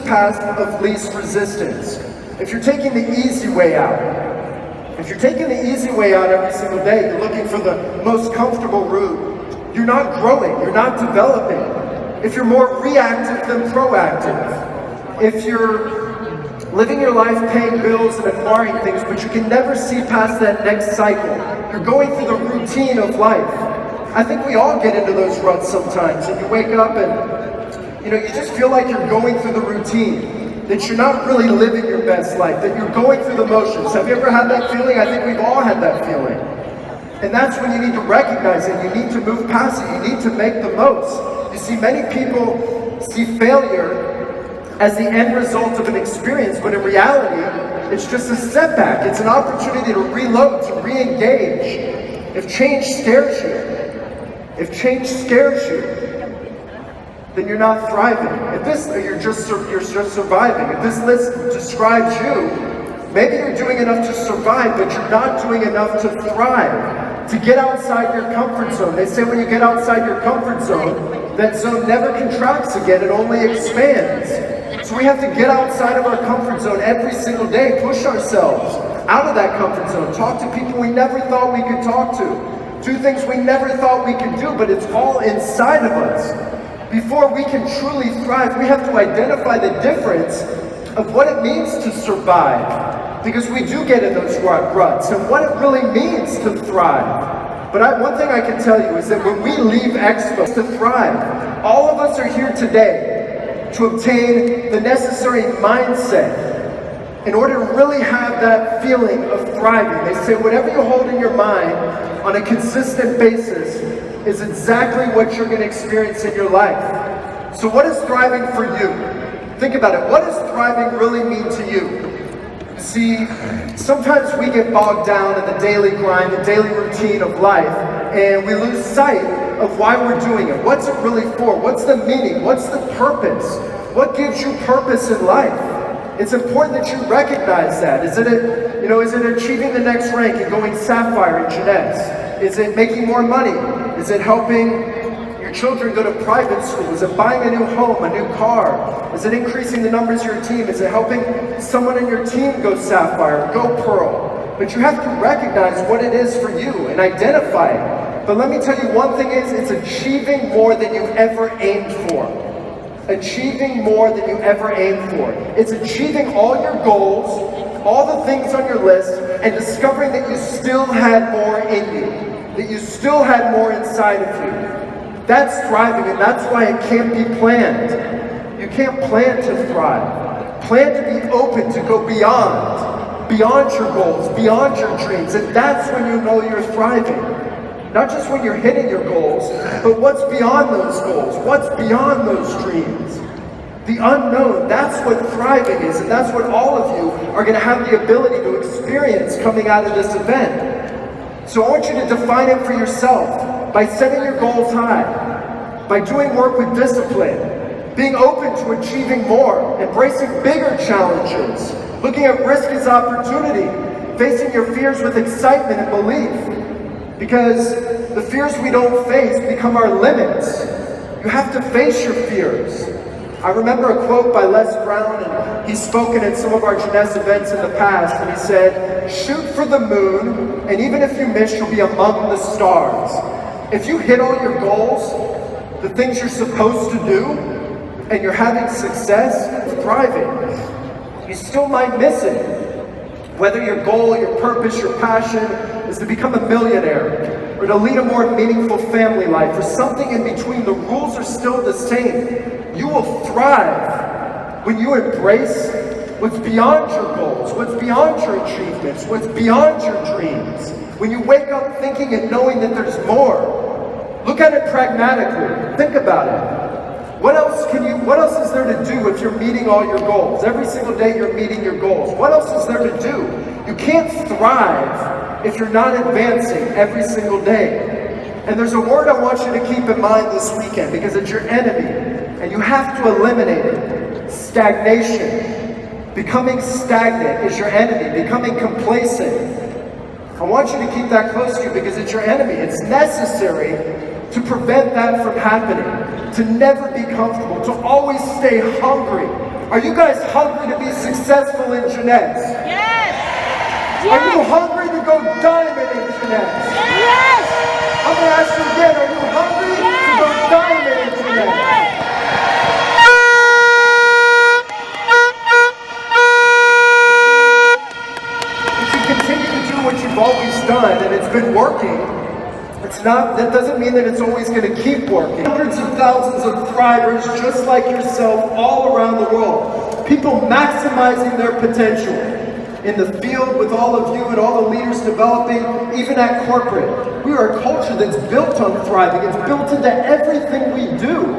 path of least resistance. If you're taking the easy way out, every single day, you're looking for the most comfortable route, you're not growing, you're not developing. If you're more reactive than proactive, if you're living your life paying bills and acquiring things, but you can never see past that next cycle, you're going through the routine of life. I think we all get into those ruts sometimes, and you wake up and you just feel like you're going through the routine, that you're not really living your best life, that you're going through the motions. Have you ever had that feeling? I think we've all had that feeling. And that's when you need to recognize it. You need to move past it. You need to make the most. You see, many people see failure as the end result of an experience, but in reality, it's just a setback. It's an opportunity to reload, to re-engage. If change scares you, then you're not thriving. You're just surviving. If this list describes you, maybe you're doing enough to survive, but you're not doing enough to thrive, to get outside your comfort zone. They say when you get outside your comfort zone, that zone never contracts again, it only expands. So we have to get outside of our comfort zone every single day, push ourselves out of that comfort zone, talk to people we never thought we could talk to, do things we never thought we could do, but it's all inside of us. Before we can truly thrive, we have to identify the difference of what it means to survive, because we do get in those ruts, and what it really means to thrive. But one thing I can tell you is that when we leave Expo to thrive, all of us are here today to obtain the necessary mindset in order to really have that feeling of thriving. They say whatever you hold in your mind on a consistent basis is exactly what you're going to experience in your life. So what is thriving for you? Think about it. What does thriving really mean to you? You see, sometimes we get bogged down in the daily grind, the daily routine of life, and we lose sight of why we're doing it. What's it really for? What's the meaning? What's the purpose? What gives you purpose in life? It's important that you recognize that. Is it achieving the next rank and going sapphire in Jeunesse? Is it making more money? Is it helping your children go to private school? Is it buying a new home, a new car? Is it increasing the numbers of your team? Is it helping someone in your team go sapphire, go pearl? But you have to recognize what it is for you and identify it. But let me tell you, one thing is, it's achieving more than you ever aimed for. Achieving more than you ever aimed for. It's achieving all your goals, all the things on your list, and discovering that you still had more in you, that you still had more inside of you. That's thriving, and that's why it can't be planned. You can't plan to thrive. Plan to be open to go beyond your goals, beyond your dreams, and that's when you know you're thriving. Not just when you're hitting your goals, but what's beyond those goals, what's beyond those dreams. The unknown, that's what thriving is, and that's what all of you are going to have the ability to experience coming out of this event. So I want you to define it for yourself by setting your goals high, by doing work with discipline, being open to achieving more, embracing bigger challenges, looking at risk as opportunity, facing your fears with excitement and belief. Because the fears we don't face become our limits. You have to face your fears. I remember a quote by Les Brown, and he's spoken at some of our Jeunesse events in the past, and he said, "Shoot for the moon, and even if you miss, you'll be among the stars." If you hit all your goals, the things you're supposed to do, and you're having success, thriving, you still might miss it. Whether your goal, your purpose, your passion is to become a millionaire, or to lead a more meaningful family life, or something in between, the rules are still the same. You will thrive when you embrace what's beyond your goals, what's beyond your achievements, what's beyond your dreams. When you wake up thinking and knowing that there's more. Look at it pragmatically. Think about it. What else is there to do if you're meeting all your goals? Every single day you're meeting your goals. What else is there to do? You can't thrive if you're not advancing every single day. And there's a word I want you to keep in mind this weekend, because it's your enemy, and you have to eliminate it. Stagnation. Becoming stagnant is your enemy. Becoming complacent. I want you to keep that close to you, because it's your enemy. It's necessary to prevent that from happening. To never be comfortable, to always stay hungry. Are you guys hungry to be successful in Jeunesse? Yes! Are you hungry to go diamond in Jeunesse? Yes! I'm going to ask you again, are you hungry to go diamond in Jeunesse? If you continue to do what you've always done, and it's been working, that doesn't mean that it's always going to keep working. Hundreds of thousands of thrivers just like yourself all around the world. People maximizing their potential in the field with all of you and all the leaders developing, even at corporate. We are a culture that's built on thriving. It's built into everything we do.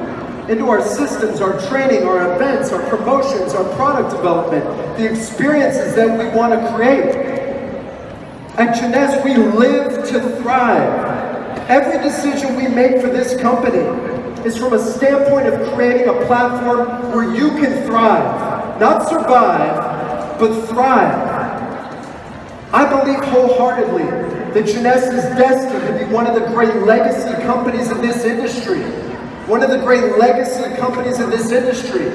Into our systems, our training, our events, our promotions, our product development, the experiences that we want to create. At Jeunesse, we live to thrive. Every decision we make for this company is from a standpoint of creating a platform where you can thrive. Not survive, but thrive. I believe wholeheartedly that Jeunesse is destined to be one of the great legacy companies in this industry. One of the great legacy companies in this industry.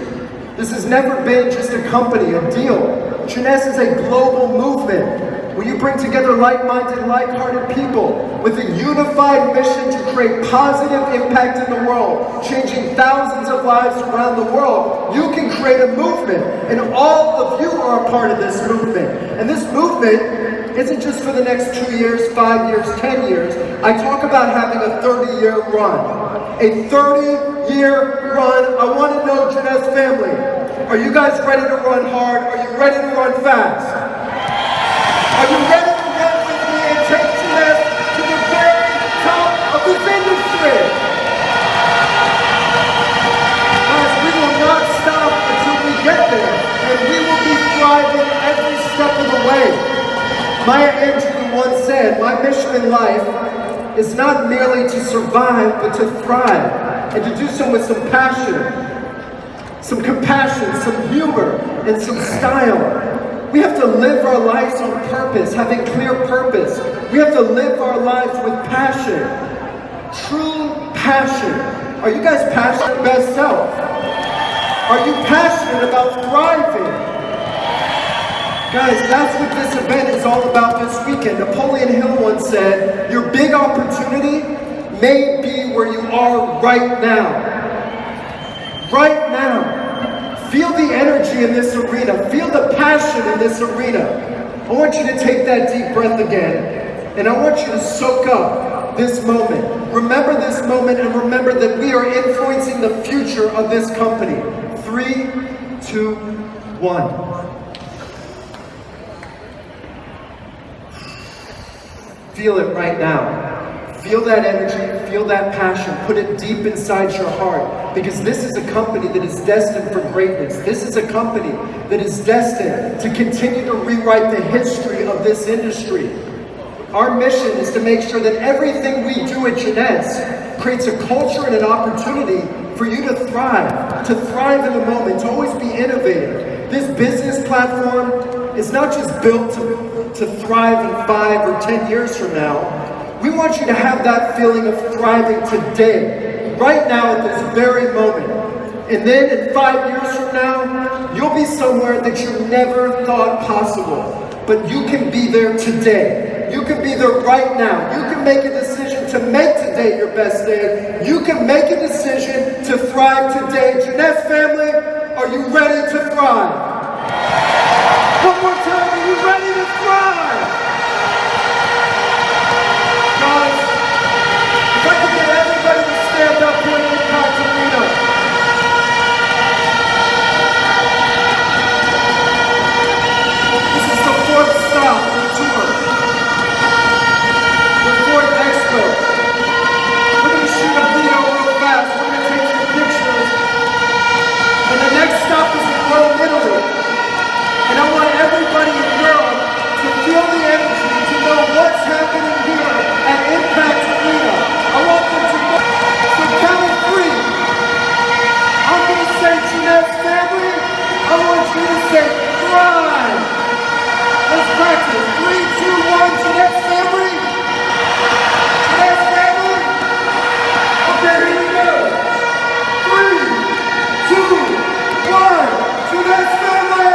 This has never been just a company, a deal. Jeunesse is a global movement. When you bring together like-minded, like-hearted people with a unified mission to create positive impact in the world, changing thousands of lives around the world, you can create a movement, and all of you are a part of this movement. And this movement isn't just for the next 2 years, 5 years, 10 years. I talk about having a 30-year run. A 30-year run. I want to know, Jeunesse family, are you guys ready to run hard? Are you ready to run fast? Are you ready to run with me and take Jeunesse to the very top of this industry? Guys, we will not stop until we get there, and we will be thriving every step of the way. Maya Angelou once said, "My mission in life is not merely to survive, but to thrive, and to do so with some passion, some compassion, some humor, and some style." We have to live our lives on purpose, having clear purpose. We have to live our lives with passion. True passion. Are you guys passionate about best self? Are you passionate about thriving? Guys, that's what this event is all about this weekend. Napoleon Hill once said, "Your big opportunity may be where you are right now." Right now. Feel the energy in this arena. Feel the passion in this arena. I want you to take that deep breath again. And I want you to soak up this moment. Remember this moment, and remember that we are influencing the future of this company. 3, 2, one. Feel it right now. Feel that energy, feel that passion, put it deep inside your heart, because this is a company that is destined for greatness. This is a company that is destined to continue to rewrite the history of this industry. Our mission is to make sure that everything we do at Jeunesse creates a culture and an opportunity for you to thrive in the moment, to always be innovative. This business platform is not just built to thrive in 5 or 10 years from now. We want you to have that feeling of thriving today, right now at this very moment. And then in 5 years from now, you'll be somewhere that you never thought possible. But you can be there today. You can be there right now. You can make a decision to make today your best day. You can make a decision to thrive today. Jeunesse family, are you ready to thrive? One more time, are you ready to thrive? Guys, if I could get everybody to stand up here in Impact Arena. This is the 4th stop of the tour. The 4th Expo. We're going to shoot a video real fast. We're going to take some pictures. And the next stop is in Rome, Italy. And I want everybody in Europe to feel the energy, to know what's happening here at Impact Arena. I want them to know. So count of 3. I'm going to say Jeunesse family. I want you to say thrive. Let's practice. 3, 2, 1. Jeunesse family. Jeunesse family. Okay, here we go. 3, 2, 1. Jeunesse family.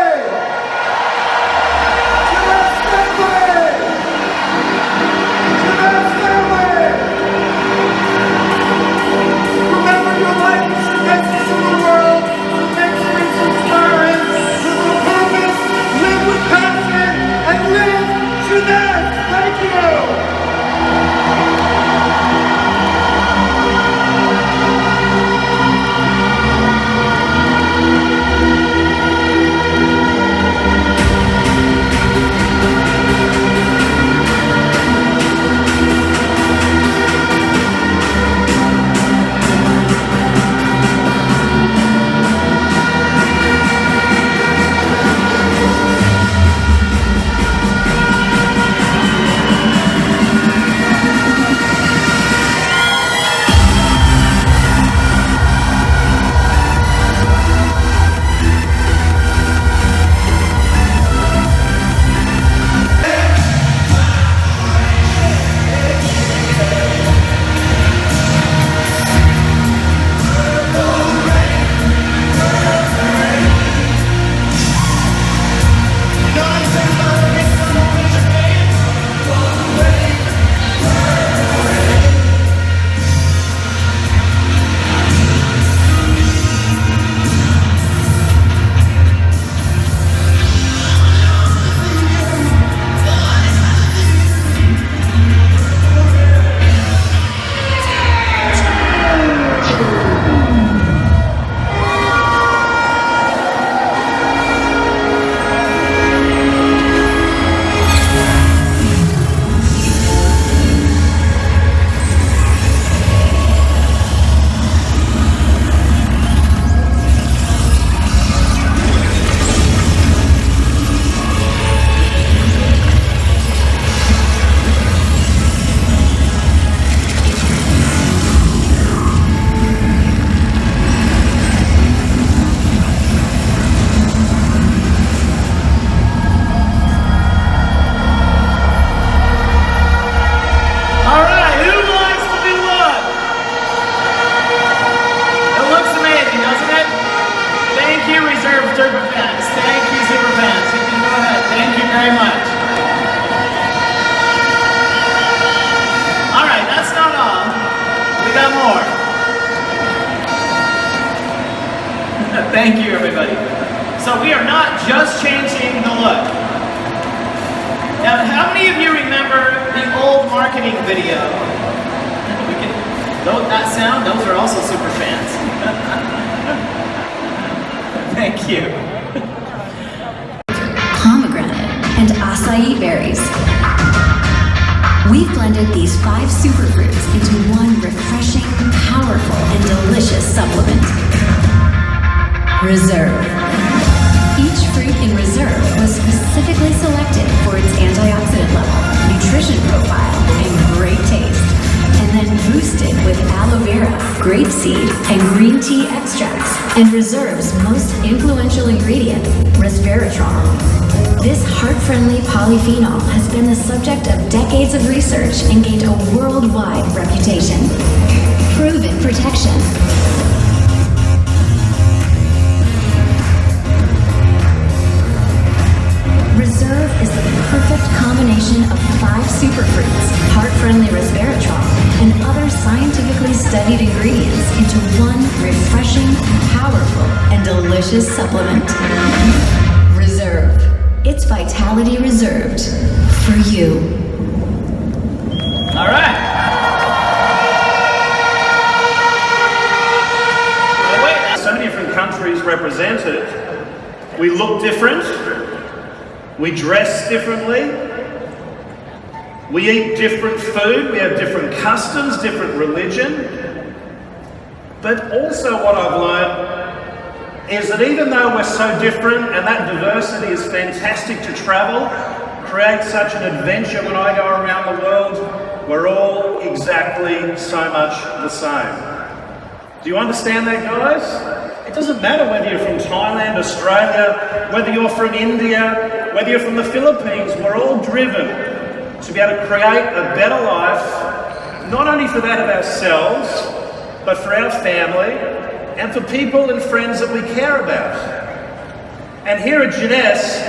Thank you, everybody. So we are not just changing the look. Now, how many of you remember the old marketing video? That sound, those are also super fans. Thank you. and acai berries. We've blended these 5 superfruits into one refreshing, powerful, and delicious supplement. Reserve. Each fruit in Reserve was specifically selected for its antioxidant level, nutrition profile, and great taste, and then boosted with aloe vera, grapeseed, and green tea extracts, and Reserve's most influential ingredient, resveratrol. This heart-friendly polyphenol has been the subject of decades of research and gained a worldwide reputation. Proven protection. Reserve is the perfect combination of 5 superfruits, heart-friendly resveratrol, and other scientifically studied ingredients into one refreshing, powerful, and delicious supplement. Reserve. It's vitality reserved for you. All right. Well, wait. So many different countries represented. We look different. We dress differently. We eat different food. We have different customs, different religion. But also what I've learned is that even though we're so different, and that diversity is fantastic to travel, create such an adventure when I go around the world, we're all exactly so much the same. Do you understand that, guys? It doesn't matter whether you're from Thailand, Australia, whether you're from India, whether you're from the Philippines, we're all driven to be able to create a better life, not only for that of ourselves, but for our family, and for people and friends that we care about. And here at Jeunesse,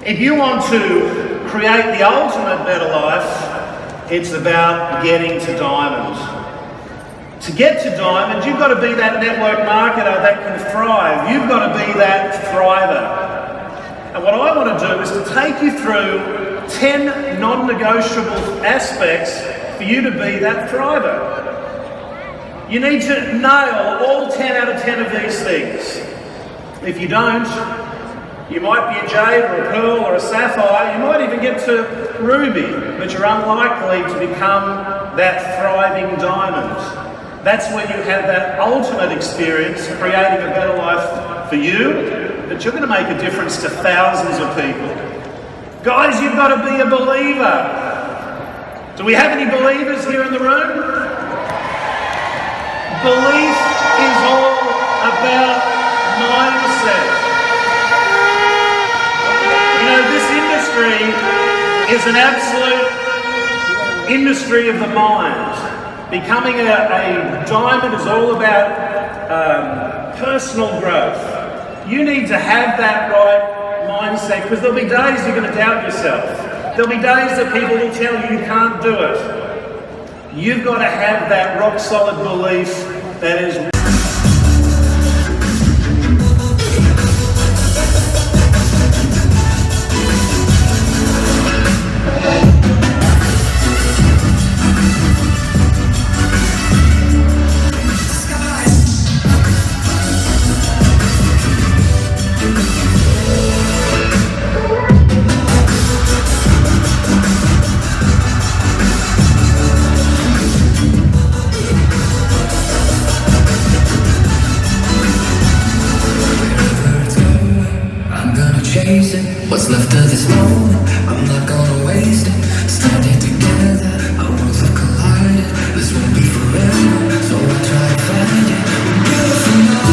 if you want to create the ultimate better life, it's about getting to diamond. To get to diamond, you've got to be that network marketer that can thrive. You've got to be that thriver. And what I want to do is to take you through 10 non-negotiable aspects for you to be that thriver. You need to nail all 10 out of 10 of these things. If you don't, you might be a jade or a pearl or a sapphire, you might even get to ruby, but you're unlikely to become that thriving diamond. That's when you have that ultimate experience, creating a better life for you, but you're going to make a difference to thousands of people. Guys, you've got to be a believer. Do we have any believers here in the room? Belief is all about mindset. You know, this industry is an absolute industry of the mind. Becoming a diamond is all about personal growth. You need to have that right mindset, because there'll be days you're going to doubt yourself. There'll be days that people will tell you you can't do it. You've got to have that rock solid belief that is what's left of this moment. I'm not gonna waste it. Standing together, our worlds have collided. This won't be forever, so I try to find it. We're beautiful now.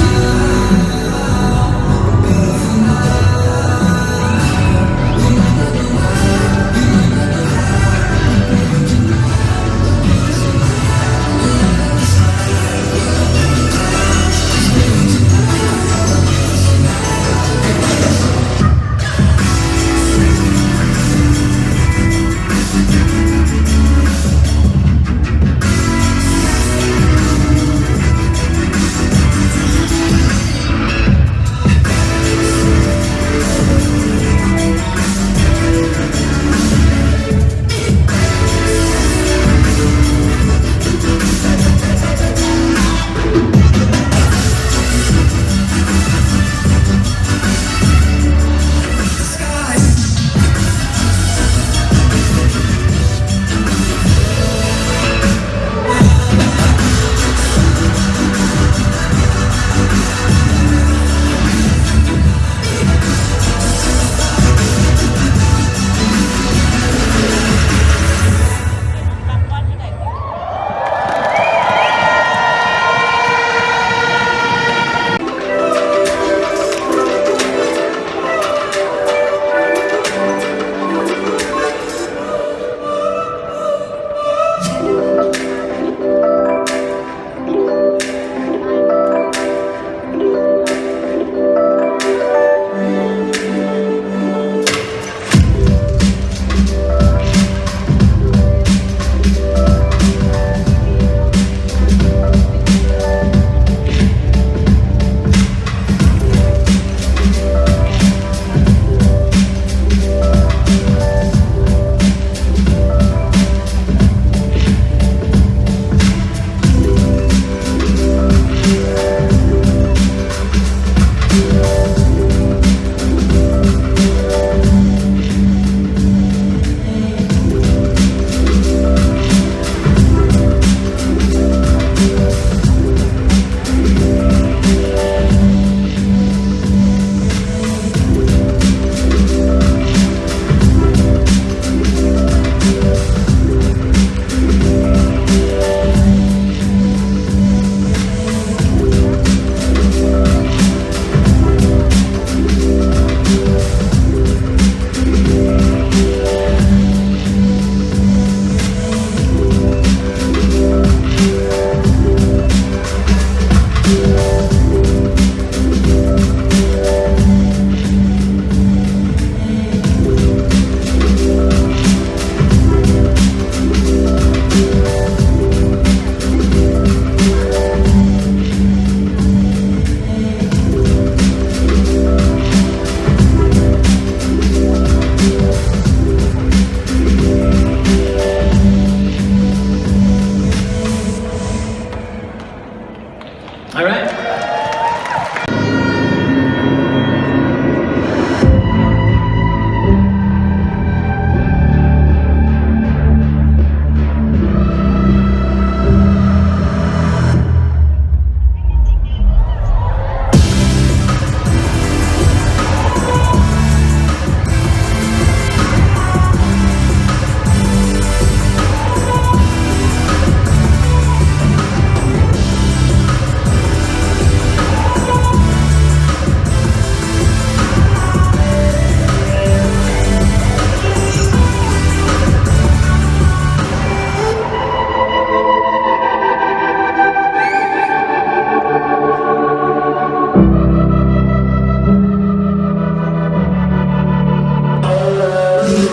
Do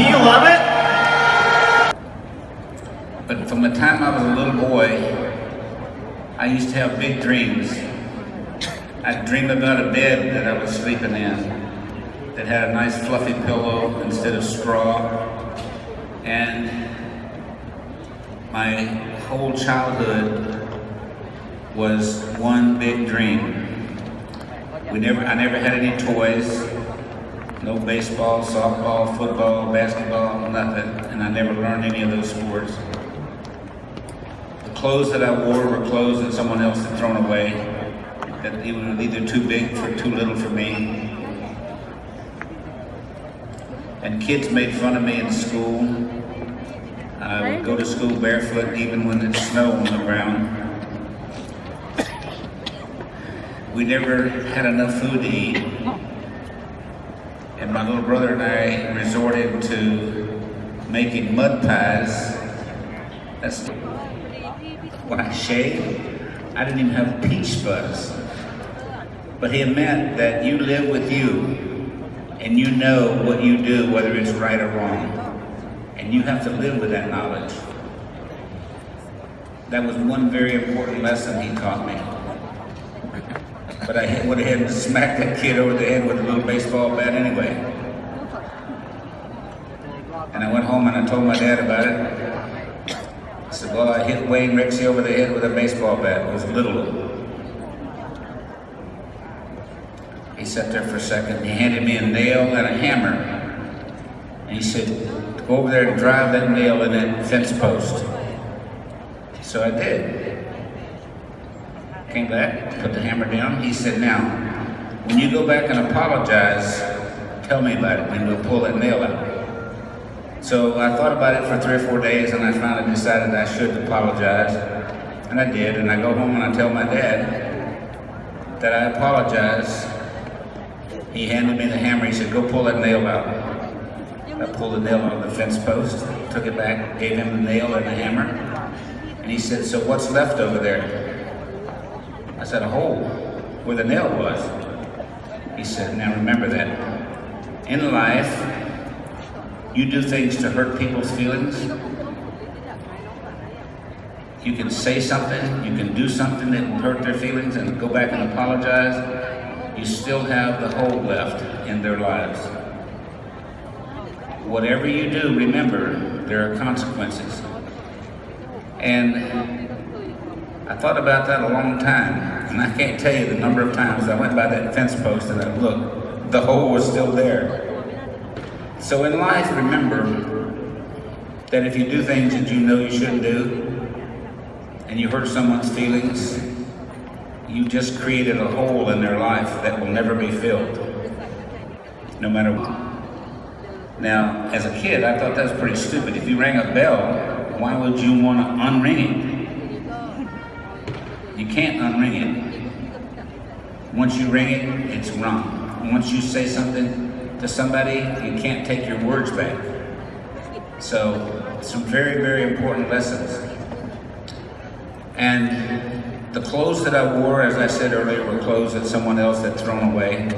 you love it? But from the time I was a little boy, I used to have big dreams. I'd dream about a bed that I was sleeping in that had a nice fluffy pillow instead of straw. And my whole childhood was one big dream. I never had any toys. No baseball, softball, football, basketball, nothing. And I never learned any of those sports. The clothes that I wore were clothes that someone else had thrown away, that were either too big or too little for me. And kids made fun of me in school. I would go to school barefoot even when it snowed on the ground. We never had enough food to eat. And my little brother and I resorted to making mud pies. That's when I shaved, I didn't even have peach fuzz. But it meant that you live with you and you know what you do, whether it's right or wrong. And you have to live with that knowledge. That was one very important lesson he taught me. But I went ahead and smacked that kid over the head with a little baseball bat anyway. And I went home and I told my dad about it. I said, well, I hit Wayne Rixey over the head with a baseball bat. It was little. He sat there for a second. He handed me a nail and a hammer. And he said, go over there and drive that nail in that fence post. So I did. Came back, put the hammer down. He said, now, when you go back and apologize, tell me about it, and we'll pull that nail out. So I thought about it for 3 or 4 days, and I finally decided I should apologize. And I did, and I go home and I tell my dad that I apologize. He handed me the hammer. He said, go pull that nail out. I pulled the nail out of the fence post, took it back, gave him the nail and the hammer. And he said, so what's left over there? I said, a hole where the nail was. He said, now remember that. In life, you do things to hurt people's feelings. You can say something, you can do something that will hurt their feelings and go back and apologize. You still have the hole left in their lives. Whatever you do, remember, there are consequences. And I thought about that a long time, and I can't tell you the number of times I went by that fence post and I looked, the hole was still there. So in life, remember that if you do things that you know you shouldn't do, and you hurt someone's feelings, you just created a hole in their life that will never be filled, no matter what. Now, as a kid, I thought that was pretty stupid. If you rang a bell, why would you want to unring it? You can't unring it. Once you ring it, it's wrong. Once you say something to somebody, you can't take your words back. So, some very, very important lessons. And the clothes that I wore, as I said earlier, were clothes that someone else had thrown away.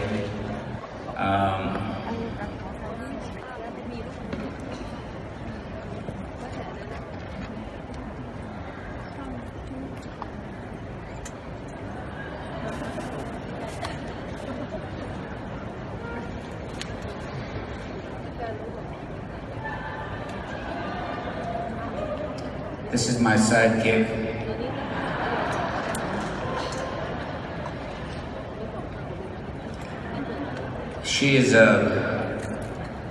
This is my sidekick. She has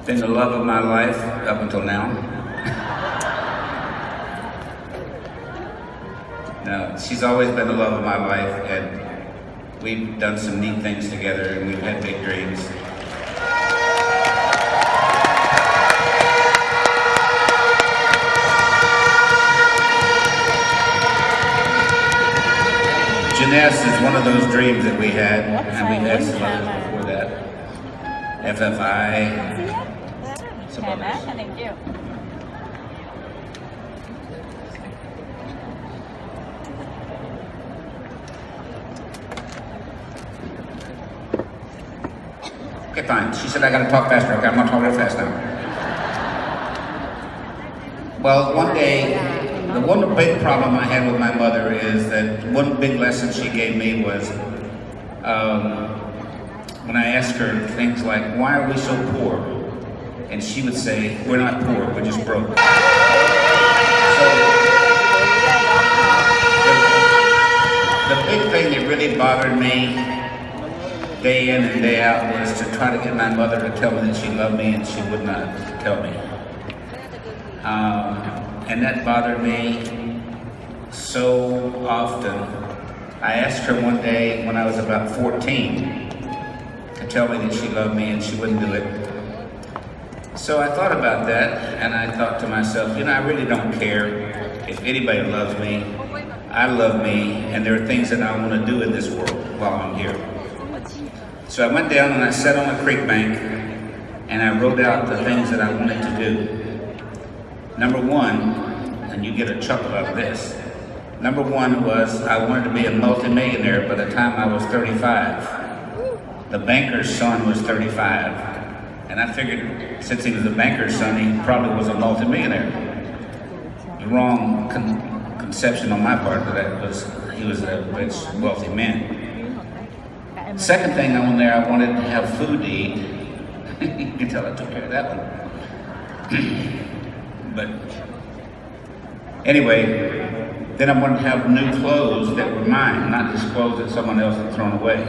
been the love of my life up until now. No, she's always been the love of my life, and we've done some neat things together, and we've had big dreams. Jeunesse is one of those dreams that we had, and we've had some others before that. FFI, some others. Thank you. Okay, fine. She said I gotta talk faster. Okay, I'm gonna talk real fast now. Well, one day, the one big problem I had with my mother is that one big lesson she gave me was when I asked her things like, why are we so poor? And she would say, we're not poor, we're just broke. So, the big thing that really bothered me day in and day out was to try to get my mother to tell me that she loved me, and she would not tell me. And that bothered me so often. I asked her one day when I was about 14 to tell me that she loved me, and she wouldn't do it. So I thought about that, and I thought to myself, you know, I really don't care if anybody loves me. I love me, and there are things that I want to do in this world while I'm here. So I went down and I sat on a creek bank, and I wrote out the things that I wanted to do. Number one, and you get a chuckle out of this. Number one was I wanted to be a multimillionaire by the time I was 35. The banker's son was 35. And I figured since he was a banker's son, he probably was a multimillionaire. The wrong conception on my part that he was a rich, wealthy man. Second thing on there, I wanted to have food to eat. You can tell I took care of that one. But anyway, then I wanted to have new clothes that were mine, not just clothes that someone else had thrown away.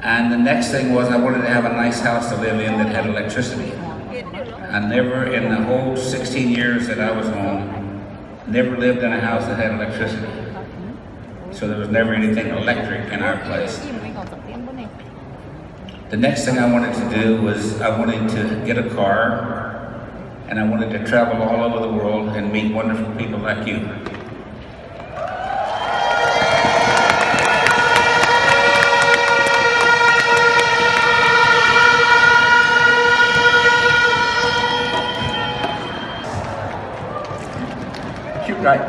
And the next thing was I wanted to have a nice house to live in that had electricity. I never, in the whole 16 years that I was home, never lived in a house that had electricity. So there was never anything electric in our place. The next thing I wanted to do was I wanted to get a car, and I wanted to travel all over the world and meet wonderful people like you. Cute, right?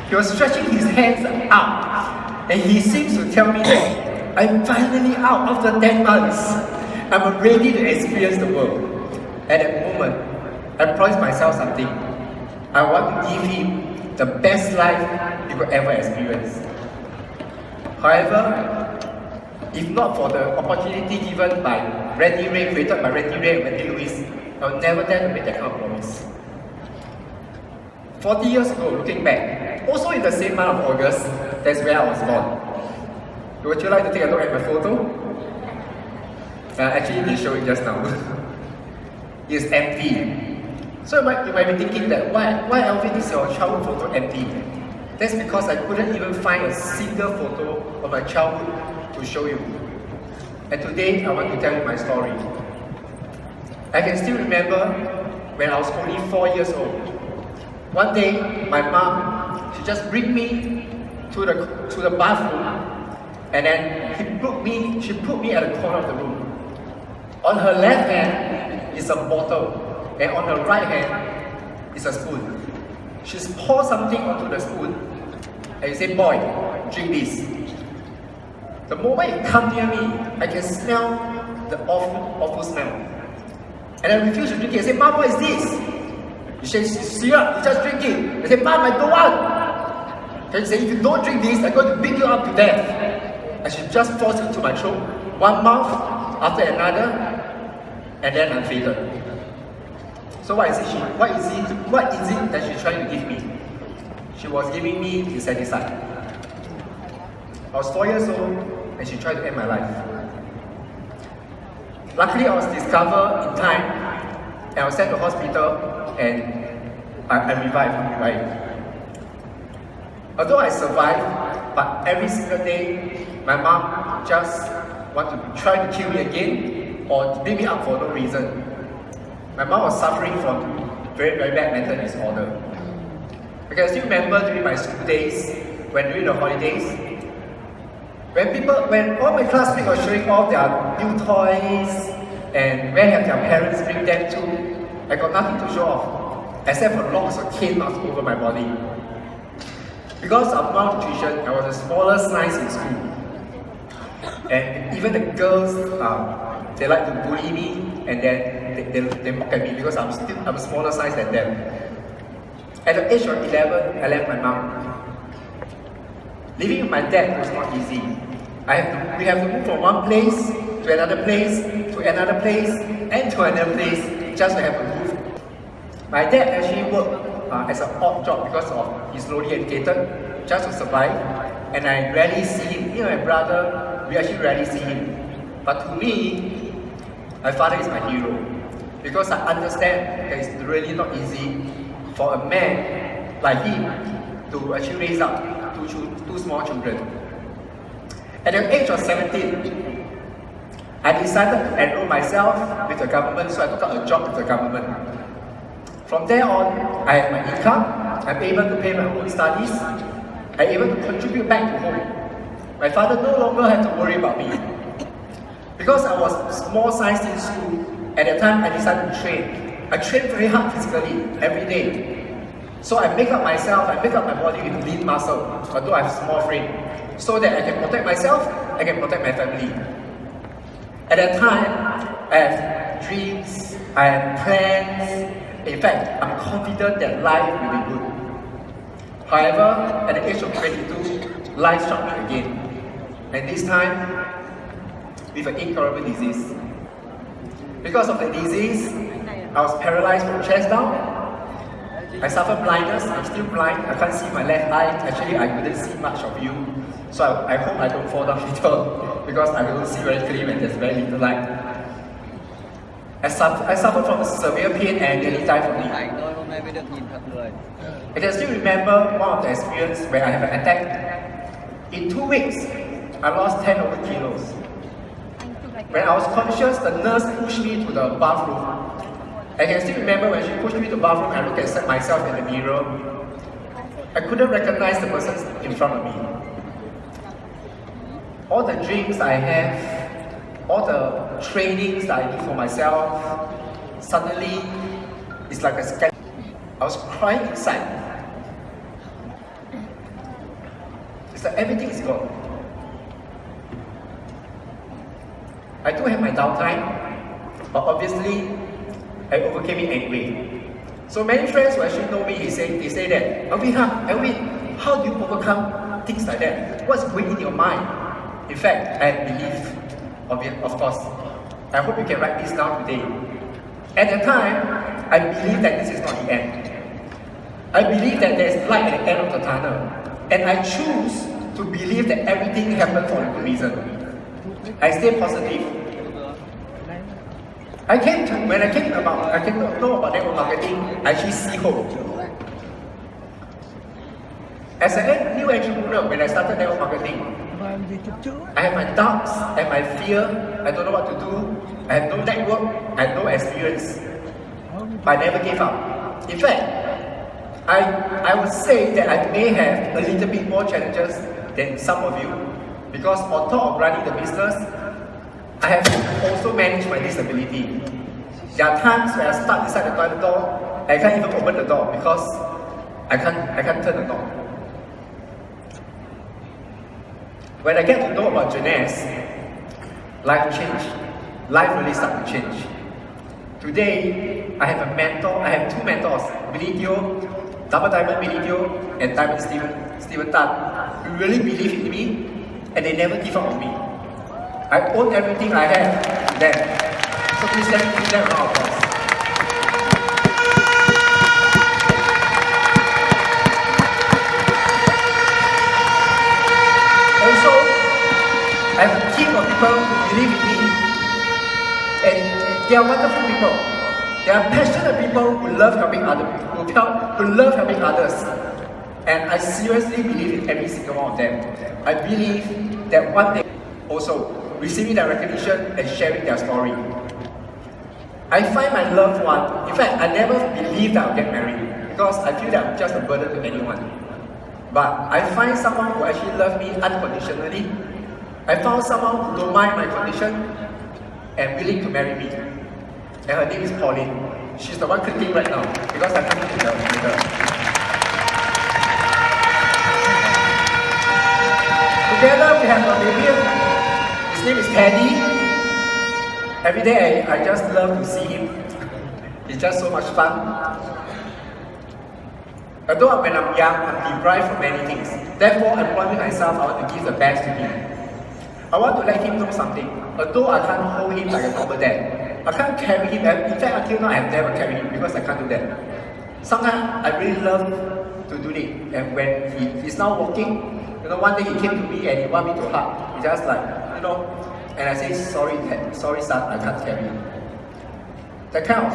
He was stretching his hands out, and he seems to tell me that I'm finally out after 10 months. I'm ready to experience the world. At that moment, I promised myself something. I want to give him the best life he could ever experience. However, if not for the opportunity given by Randy Ray, created by Randy Ray and Wendy Lewis, I would never dare to make that kind of promise. 40 years ago, looking back, also in the same month of August, that's where I was born. Would you like to take a look at my photo? Actually, they show it just now. It's empty. So you might be thinking that why Alvin is your childhood photo empty? That's because I couldn't even find a single photo of my childhood to show you. And today I want to tell you my story. I can still remember when I was only 4 years old. One day my mom, she just bring me to the bathroom, and then she put me at the corner of the room. On her left hand is a bottle, and on her right hand is a spoon. She poured something onto the spoon, and you say, boy, drink this. The moment you come near me, I can smell the awful smell. And I refuse to drink it. I say, Mom, what is this? You say, syrup, you just drink it. I say, Mom, I don't want. Then she say, if you don't drink this, I'm going to beat you up to death. And she just forced it into my throat, one mouth after another, and then I'm fainted. So what is it that she's trying to give me? She was giving me insecticide. I was 4 years old, and she tried to end my life. Luckily, I was discovered in time, and I was sent to hospital, and I revived. Although I survived, but every single day, my mom just want to try to kill me again or beat me up for no reason. My mom was suffering from very, very bad mental disorder. I can still remember during my school days, during the holidays, when all my classmates were showing off their new toys and where have their parents bring them to, I got nothing to show off except for lots of cane marks over my body. Because of malnutrition, I was the smallest size in school. And even the girls, they like to bully me and then they mock at me because I'm a smaller size than them. At the age of 11, I left my mom. Living with my dad was not easy. We have to move from one place to another place, to another place, and to another place just to have a roof. My dad actually worked as an odd job because of he's slowly educated, just to survive. And I rarely see him. Me and my brother, we actually rarely see him. But to me, my father is my hero. Because I understand that it's really not easy for a man like him to actually raise up two small children. At the age of 17, I decided to enroll myself with the government, so I took up a job with the government. From there on, I have my income, I'm able to pay my own studies, I'm able to contribute back to home. My father no longer had to worry about me. Because I was small sized in school, at the time I decided to train. I train very hard physically, every day. So I make up myself, I make up my body with lean muscle, although I have a small frame, so that I can protect myself, I can protect my family. At that time, I have dreams, I have plans. In fact, I'm confident that life will be good. However, at the age of 22, life struck me again. And this time, with an incurable disease. Because of the disease, I was paralyzed from chest down. I suffered blindness, I'm still blind, I can't see my left eye. Actually, I couldn't see much of you. So I hope I don't fall down later, because I don't see very clearly when there's very little light. I suffered from severe pain and nearly died from it. I can still remember one of the experiences where I have an attack. In 2 weeks, I lost 10 over kilos. When I was conscious, the nurse pushed me to the bathroom. I can still remember when she pushed me to the bathroom, I looked at myself in the mirror. I couldn't recognize the person in front of me. All the dreams I have, all the trainings that I do for myself, suddenly it's like a sketch. I was crying inside. It's like everything is gone. I do have my downtime, but obviously I overcame it anyway. So many friends who actually know me, they say that, Elvin, how do you overcome things like that? What's going in your mind? In fact, I believe, of course. I hope you can write this down today. At the time, I believe that this is not the end. I believe that there is light at the end of the tunnel. And I choose to believe that everything happened for a good reason. I stay positive. When I came to know about network marketing, I actually see hope. As a new entrepreneur, when I started network marketing, I have my doubts and my fear. I don't know what to do. I have no network, I have no experience. But I never gave up. In fact, I would say that I may have a little bit more challenges than some of you, because on top of running the business, I have also managed my disability. There are times when I stuck inside the toilet door, I can't even open the door because I can't turn the door. When I get to know about Jeunesse, life changed. Life really started to change. Today, I have a mentor. I have 2 mentors, Billy Teo, Double Diamond Billy Teo, and Diamond Steven Tan, who really believe in me, and they never give up on me. I own everything I have to them. So please let me give them a round of applause. Also, I have a team of people who believe in me, and They are wonderful people. They are passionate people who love helping others, who love helping others. And I seriously believe in every single one of them. I believe that one day also receiving their recognition and sharing their story. I find my loved one, in fact, I never believed that I'll get married because I feel that I'm just a burden to anyone. But I find someone who actually loves me unconditionally. I found someone who don't mind my condition and willing to marry me. And her name is Pauline. She's the one clicking right now because I'm coming with her. Together we have a baby. His name is Teddy. Every day I just love to see him. It's just so much fun. Although when I'm young, I'm deprived from many things. Therefore, I'm promising myself I want to give the best to him. I want to let him know something. Although I can't hold him like a normal dad, I can't carry him. In fact, until now, I have never carried him because I can't do that. Sometimes I really love to do it. And when he's now walking, one day he came to me and he wanted me to hug. He just like, and I say, sorry son, I can't carry him. That kind of,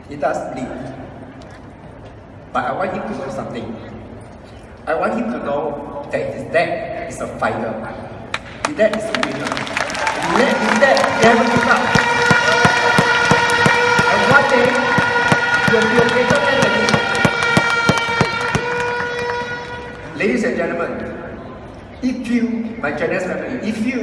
he does bleed. But I want him to know something. I want him to know that his dad is a fighter. His dad is a winner. His dad never give up. And one day, you'll be a greater man than him. Ladies and gentlemen, if you, my Jeunesse family, if you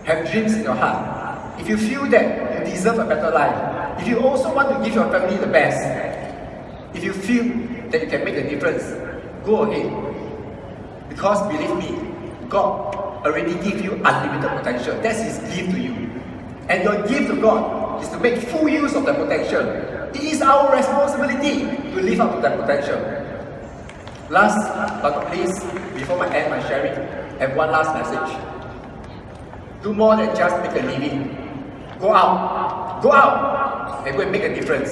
have dreams in your heart, if you feel that you deserve a better life, if you also want to give your family the best, if you feel that you can make a difference, go ahead. Because believe me, God already gave you unlimited potential. That's His gift to you. And your gift to God is to make full use of that potential. It is our responsibility to live up to that potential. Last but not least, before I end my sharing, I have one last message. Do more than just make a living. Go out, and go and make a difference.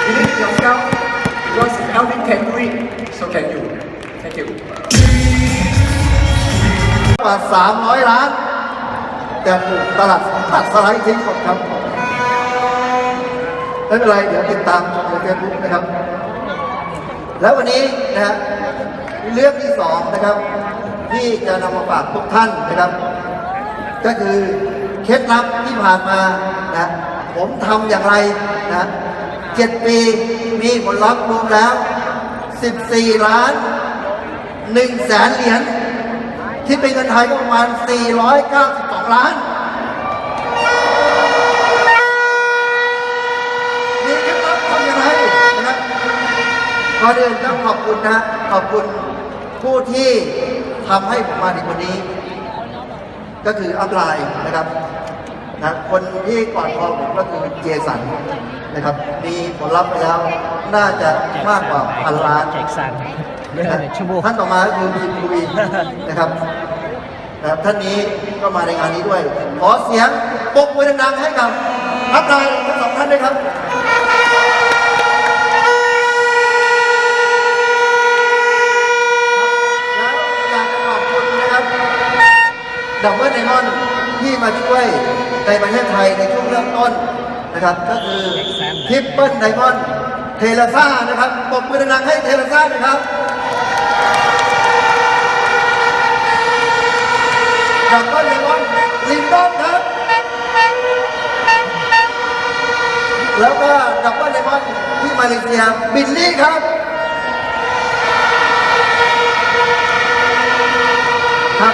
Believe in yourself, because if Alvin can do it, so can you. Thank you. กว่า300 ล้านแต่ถูกตลาดตัดสไลด์ทิ้งหมดครับไม่เป็นไรเดี๋ยวติดตามชมในเฟซบุ๊กนะครับแล้ววันนี้นะฮะเรื่องที่2นะครับที่จะนำมาฝากทุกท่านนะครับก็คือเคล็ดลับที่ผ่านมานะผมทำอย่างไรนะ7 ปีมีผลลัพธ์รวมแล้ว14 ล้าน1 แสนเหรียญที่เป็นเงินไทยก็ประมาณ492 ล้านมีเคล็ดลับทำอย่างไรนะครับก่อนอื่นต้องขอบคุณนะขอบคุณผู้ที่ทำให้ผมมาถึงวันนี้ก็คืออัพไลน์นะครับนะคนที่ก่อนพอผมก็คือเจสันนะครับมีผลลัพธ์ไปแล้วน่าจะมากกว่า1,000 ล้านท่านต่อมาคือคิมทูวีนะครับท่านนี้ก็มาในงานนี้ด้วยขอเสียงปรบมือดังๆให้กับอัพไลน์ทั้ง2 ท่านด้วยครับแล้วอยากจะขอบคุณนะครับดับเบิลไดมอนด์ที่มาช่วยในประเทศไทยในช่วงเริ่มต้นนะครับก็คือทริปเปิลไดมอนด์เทเลซ่านะครับปรบมือดังๆให้เทเลซ่าด้วยครับดับเบิลไดมอนด์ลินดอนครับแล้วก็ดับเบิลไดมอนด์ที่มาเลเซียบิลลี่ครับครับ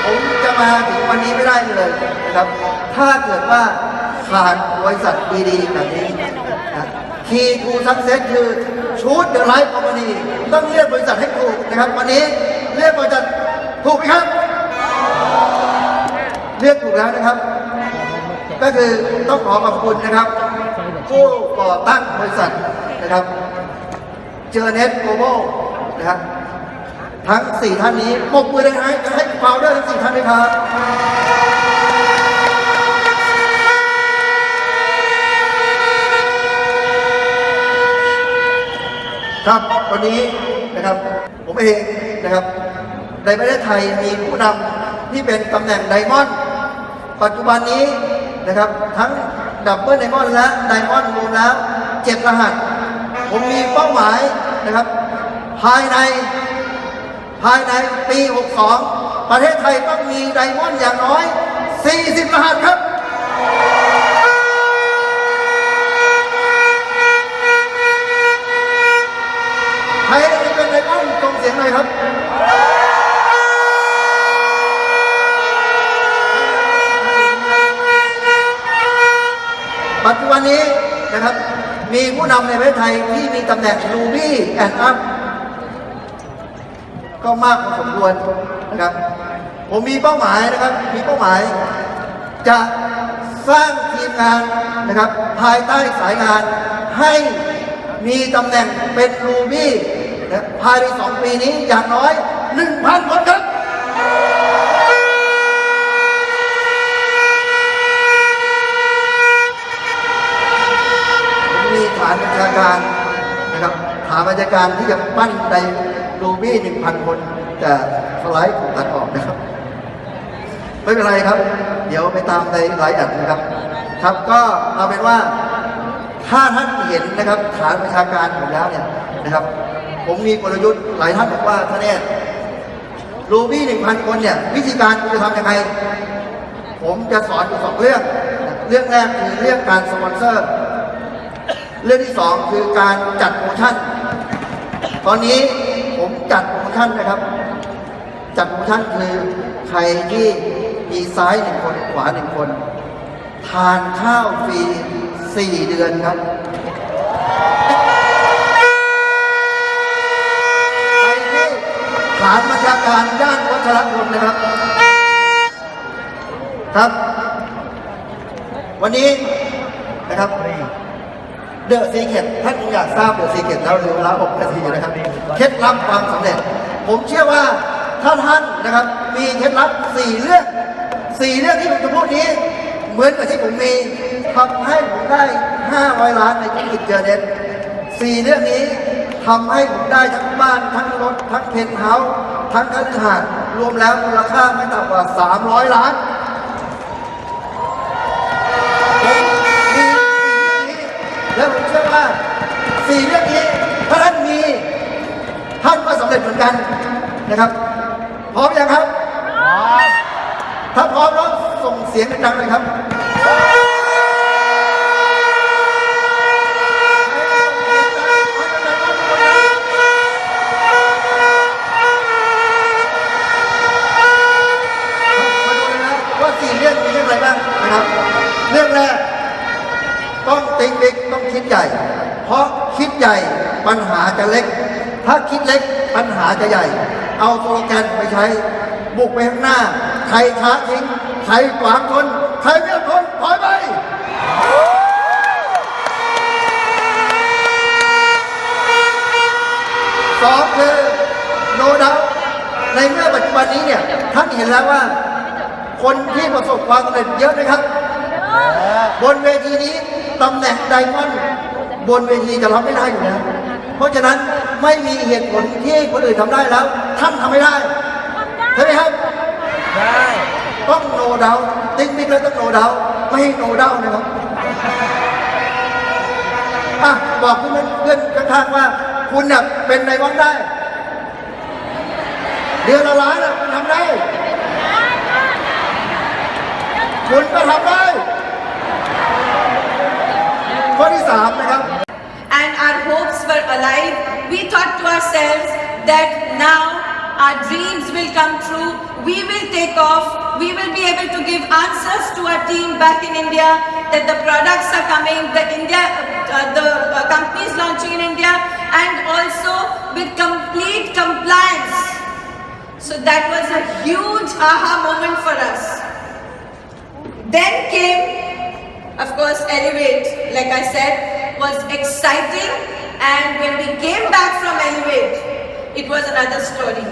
ผมจะมาถึงวันนี้ไม่ได้เลยนะครับถ้าเกิดว่าขาดบริษัทดีๆแบบนี้คีย์ทูซักเซสคือชูดเดอะไลฟ์คอมพานีต้องเรียกบริษัทให้ถูกนะครับวันนี้เรียกบริษัทถูกไหมครับเรียกถูกแล้วนะครับก็คือต้องขอขอบคุณนะครับผู้ก่อตั้งบริษัทนะครับJeunesse Cambodiaนะครับทั้ง4 ท่านนี้ปรบมือดังๆให้ฟาวเดอร์ทั้ง4 ท่านด้วยครับครับวัน วันนี้นะครับผมเองนะครับในประเทศไทยมีผู้นำที่เป็นตำแหน่งไดมอนด์ปัจจุบันนี้นะครับทั้งดับเบิลไดมอนด์และไดมอนด์รวมแล้ว7 รหัสผมมีเป้าหมายนะครับภายในปี 62 ประเทศไทยต้องมีไดมอนด์อย่างน้อย40 รหัสครับใครจะเป็นไดมอนด์ส่งเสียงหน่อยครับปัจจุบันนี้นะครับมีผู้นำในประเทศไทยที่มีตำแหน่ง Ruby and Up ก็มากพอสมควรนะครับผมมีเป้าหมายนะครับมีเป้าหมายจะสร้างทีมงานนะครับภายใต้สายงานให้มีตำแหน่งเป็น Ruby นะภายใน2 ปีนี้อย่างน้อย 1,000 คนครับมีฐานบัญชาการนะครับฐานบัญชาการที่จะปั้นในรูบี้ 1,000 คนแต่สไลด์ถูกตัดออกนะครับไม่เป็นไรครับเดี๋ยวไปตามในไลฟ์อัดนะครับครับก็เอาเป็นว่าถ้าท่านเห็นนะครับฐานบัญชาการผมแล้วเนี่ยนะครับผมมีกลยุทธ์หลายท่านบอกว่าท่านเนี่ยรูบี้ 1,000 คนเนี่ยวิธีการคุณจะทำยังไงผมจะสอนอยู่2 เรื่องเรื่องแรกคือเรื่องการสปอนเซอร์เรื่องที่2คือการจัดโปรโมชั่นตอนนี้ผมจัดโปรโมชั่นนะครับจัดโปรโมชั่นคือใครที่มีซ้าย1 คนขวา1 คนทานข้าวฟรี4 เดือนครับไปที่ฐานบัญชาการย่านวัชรพลนะครับครับวันนี้นะครับเดอะซีเคร็ตท่านอยากทราบเดอะซีเคร็ตแล้วเหลือเวลา6 นาทีนะครับเคล็ดลับความสำเร็จผมเชื่อว่าถ้าท่านนะครับมีเคล็ดลับ4 เรื่องที่ผมจะพูดนี้เหมือนกับที่ผมมีทำให้ผมได้500 ล้านในธุรกิจเจอเน็ต4 เรื่องนี้ทำให้ผมได้ทั้งบ้านทั้งรถทั้งเพนท์เฮาส์ทั้งคฤหาสน์รวมแล้วมูลค่าไม่ต่ำกว่า300 ล้านแล้วผมเชื่อว่า4 เรื่องนี้ถ้าท่านมีท่านก็สำเร็จเหมือนกันนะครับพร้อมยังครับถ้าพร้อมแล้วส่งเสียงดังๆเลยครับมาดูเลยนะว่า4 เรื่องมีเรื่องอะไรบ้างนะครับเรื่องแรกต้องติ๊กบิ๊กต้องคิดใหญ่เพราะคิดใหญ่ปัญหาจะเล็กถ้าคิดเล็กปัญหาจะใหญ่เอาสโลแกนไปใช้บุกไปข้างหน้าใครท้าทิ้งใครขวางคนใครไม่ทนถอยไป2คือโนดาวในเมื่อปัจจุบันนี้เนี่ยท่านเห็นแล้วว่าคนที่ประสบความสำเร็จเยอะไหมครับบนเวทีนี้ตำแหน่งไดมอนด์บนเวทีจะรับไม่ได้อยู่แล้วเพราะฉะนั้นไม่มีเหตุผลที่คนอื่นทำได้แล้วท่านทำไม่ได้ใช่ไหมครับได้ต้องโนดาวติ๊กบิ๊กแล้วต้องโนดาวไม่ให้โนดาวนะครับบอกเพื่อนข้างๆว่าคุณเนี่ยเป็นไดมอนด์ได้เดือนละล้านคุณทำได้คุณก็ทำได้ข้อที่3นะครับ And our hopes were alive. We thought to ourselves that now our dreams will come true. We will take off. We will be able to give answers to our team back in India that the products are coming, the companies launching in India, and also with complete compliance. So that was a huge aha moment for us. Then came, of course, Elevate, like I said, was exciting, and when we came back from Elevate, it was another story.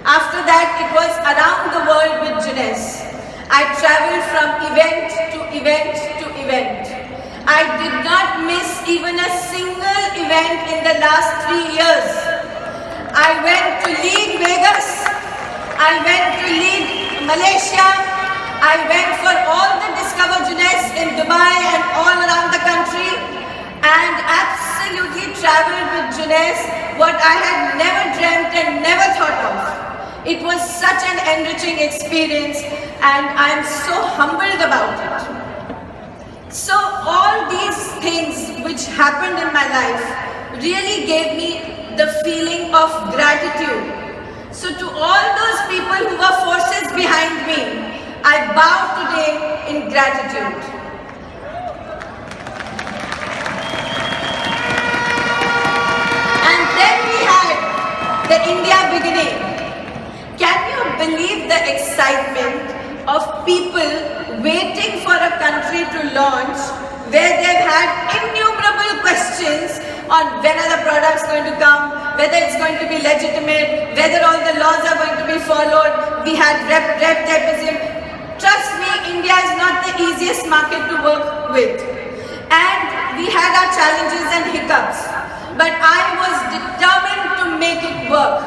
After that, it was around the world with Jeunesse. I traveled from event to event to event. I did not miss even a single event in the last 3 years. I went to lead Vegas, I went to lead Malaysia, I went for all the Discover Jeunesse in Dubai and all around the country, and absolutely traveled with Jeunesse what I had never dreamt and never thought of. It was such an enriching experience, and I'm so humbled about it. So all these things which happened in my life really gave me the feeling of gratitude. So to all those people who were forces behind me, I bow today in gratitude. And then we had the India beginning. Can you believe the excitement of people waiting for a country to launch, where they've had innumerable questions on when are the products going to come, whether it's going to be legitimate, whether all the laws are going to be followed. We had rep deficit. Trust me, India is not the easiest market to work with. And we had our challenges and hiccups. But I was determined to make it work.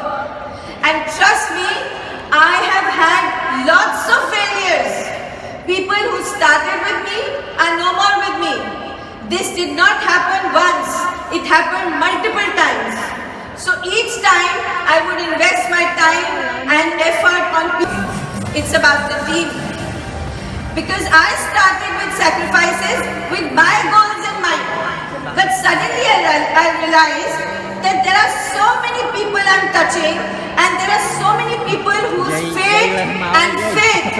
And trust me, I have had lots of failures. People who started with me are no more with me. This did not happen once. It happened multiple times. So each time I would invest my time and effort on people. It's about the team. Because I started with sacrifices with my goals in mind. But suddenly I realized that there are so many people I'm touching, and there are so many people whose fate and faith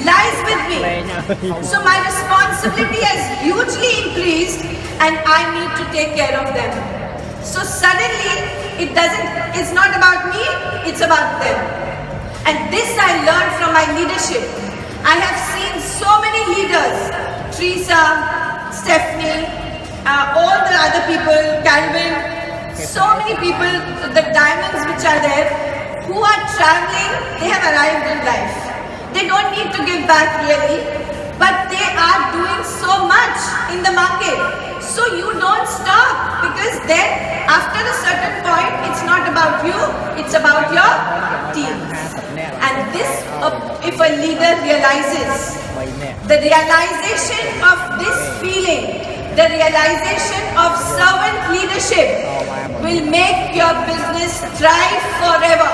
lies with me. So my responsibility has hugely increased, and I need to take care of them. So suddenly it's not about me, it's about them. And this I learned from my leadership. I have seen so many leaders, Teresa, Stephanie, all the other people, Calvin, so many people, the diamonds which are there, who are traveling, they have arrived in life. They don't need to give back really, but they are doing so much in the market. So you don't stop, because then after a certain point, it's not about you, it's about your teams. And this, if a leader realizes, the realization of this feeling, the realization of servant leadership will make your business thrive forever.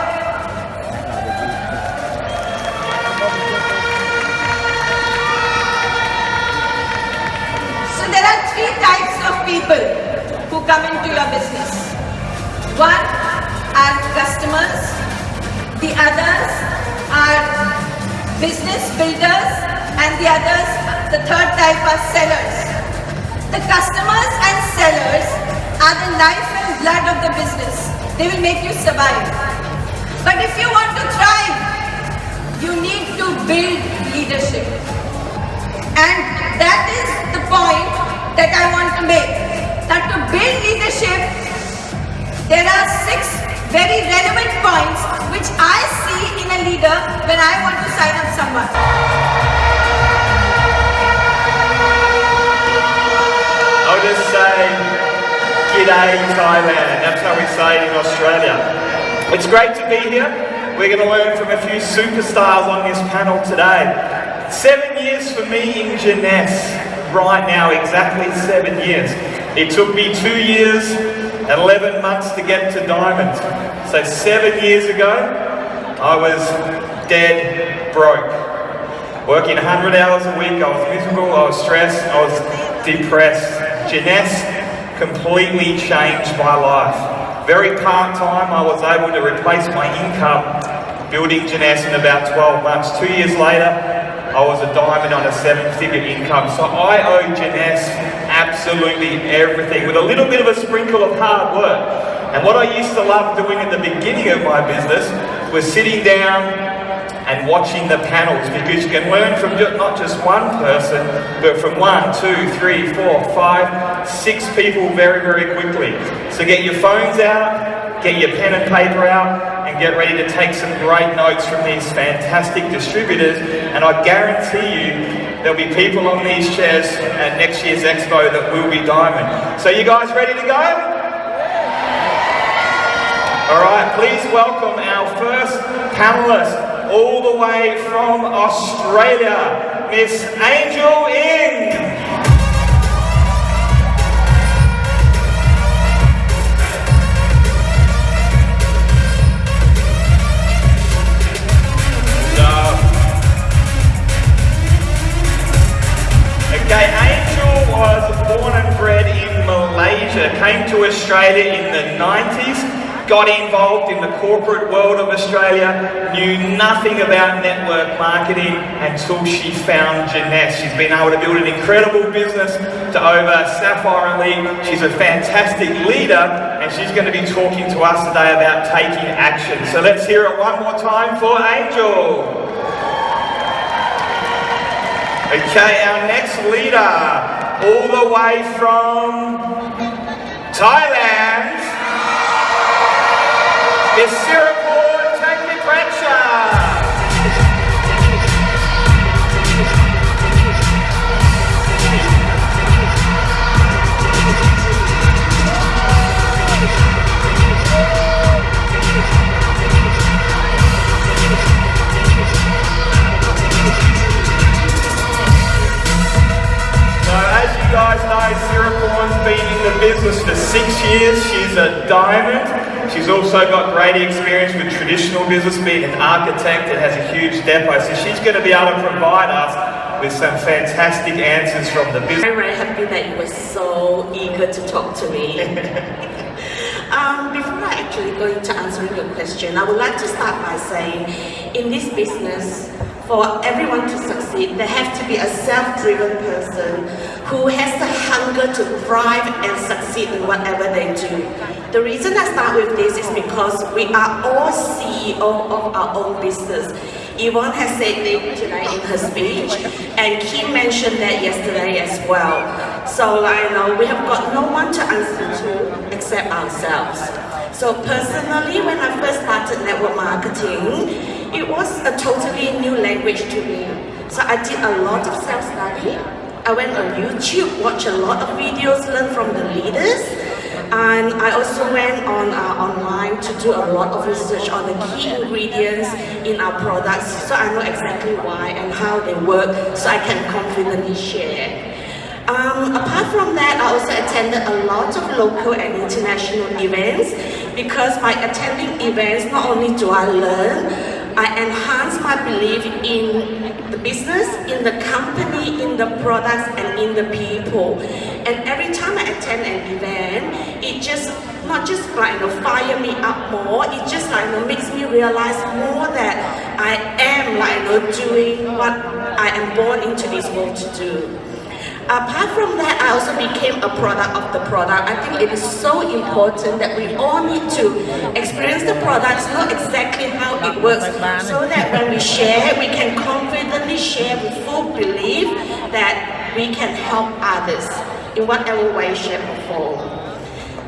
So there are 3 types of people who come into your business. One are customers, the others are business builders, and the third type are sellers. The customers and sellers are the life and blood of the business. They will make you survive. But if you want to thrive, you need to build leadership. And that is the point that I want to make. That to build leadership, there are 6 very relevant points which I see in a leader when I want to sign up someone. I'll just say, G'day Thailand, that's how we say it in Australia. It's great to be here. We're going to learn from a few superstars on this panel today. 7 years for me in Jeunesse, right now, exactly 7 years. It took me 2 years and 11 months to get to Diamond. So 7 years ago, I was dead broke. Working 100 hours a week, I was miserable, I was stressed, I was depressed. Jeunesse completely changed my life. Very part-time, I was able to replace my income building Jeunesse in about 12 months. 2 years later, I was a diamond on a 7-figure income. So I owe Jeunesse absolutely everything, with a little bit of a sprinkle of hard work. And what I used to love doing at the beginning of my business was sitting down and watching the panels, because you can learn from not just one person, but from 1, 2, 3, 4, 5, 6 people very, very quickly. So get your phones out, get your pen and paper out, and get ready to take some great notes from these fantastic distributors. And I guarantee you, there'll be people on these chairs at next year's Expo that will be diamond. So you guys ready to go? All right, please welcome our first panelist, all the way from Australia, Miss Angel Ing. Okay, Angel was born and bred in Malaysia, came to Australia in the 90s, got involved in the corporate world of Australia, knew nothing about network marketing until she found Jeunesse. She's been able to build an incredible business to over Sapphire Elite. She's a fantastic leader, and she's going to be talking to us today about taking action. So let's hear it one more time for Angel. Okay, our next leader, all the way from Thailand, is Sirapur Tangnipracha. You guys know Sirapur's been in the business for 6 years. She's a diamond. She's also got great experience with traditional business, being an architect and has a huge depot. So she's going to be able to provide us with some fantastic answers from the business. I'm very happy that you were so eager to talk to me. Before I actually go into answering your question, I would like to start by saying, in this business, for everyone to succeed, there has to be a self-driven person who has the hunger to thrive and succeed in whatever they do. The reason I start with this is because we are all CEO of our own business. Yvonne has said it today in her speech, and Kim mentioned that yesterday as well. So I know we have got no one to answer to except ourselves. So personally, when I first started network marketing, it was a totally new language to me. So I did a lot of self-study. I went on YouTube, watched a lot of videos, learned from the leaders. And I also went on online to do a lot of research on the key ingredients in our products, so I know exactly why and how they work, so I can confidently share. Apart from that, I also attended a lot of local and international events, because by attending events, not only do I learn, I enhance my belief in the business, in the company, in the products, and in the people. And every time I attend an event, it just not just fire me up more, it just makes me realize more that I am doing what I am born into this world to do. Apart from that, I also became a product of the product. I think it is so important that we all need to experience the products, know exactly how it works, so that when we share, we can confidently share with full belief that we can help others in whatever way, shape, or form.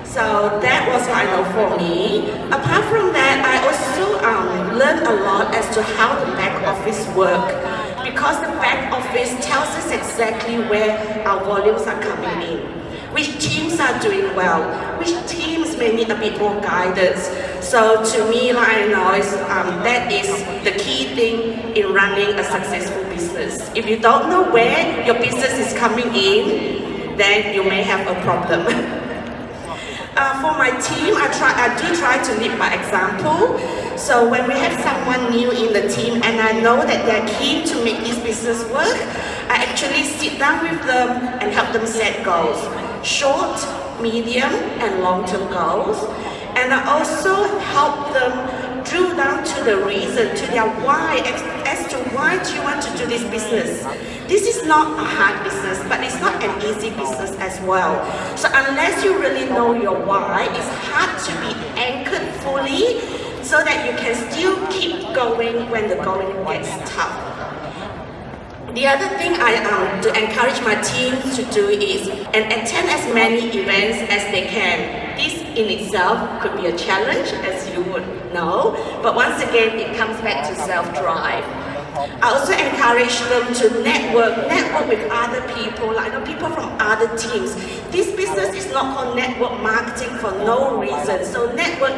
So that was for me. Apart from that, I also learned a lot as to how the back office work, because the back office tells us exactly where our volumes are coming in, which teams are doing well, which teams may need a bit more guidance. So to me, that is the key thing in running a successful business. If you don't know where your business is coming in, then you may have a problem. For my team, I do try to lead by example. So when we have someone new in the team and I know that they're keen to make this business work, I actually sit down with them and help them set goals. Short, medium, and long-term goals. And I also help them drill down to the reason, to their why, as to why do you want to do this business. This is not a hard business, but it's not an easy business as well. So unless you really know your why, it's hard to be anchored fully so that you can still keep going when the going gets tough. The other thing I to encourage my team to do is attend as many events as they can. This in itself could be a challenge, as you would know, but once again, it comes back to self-drive. I also encourage them to network with other people, like people from other teams. This business is not called network marketing for no reason. So network,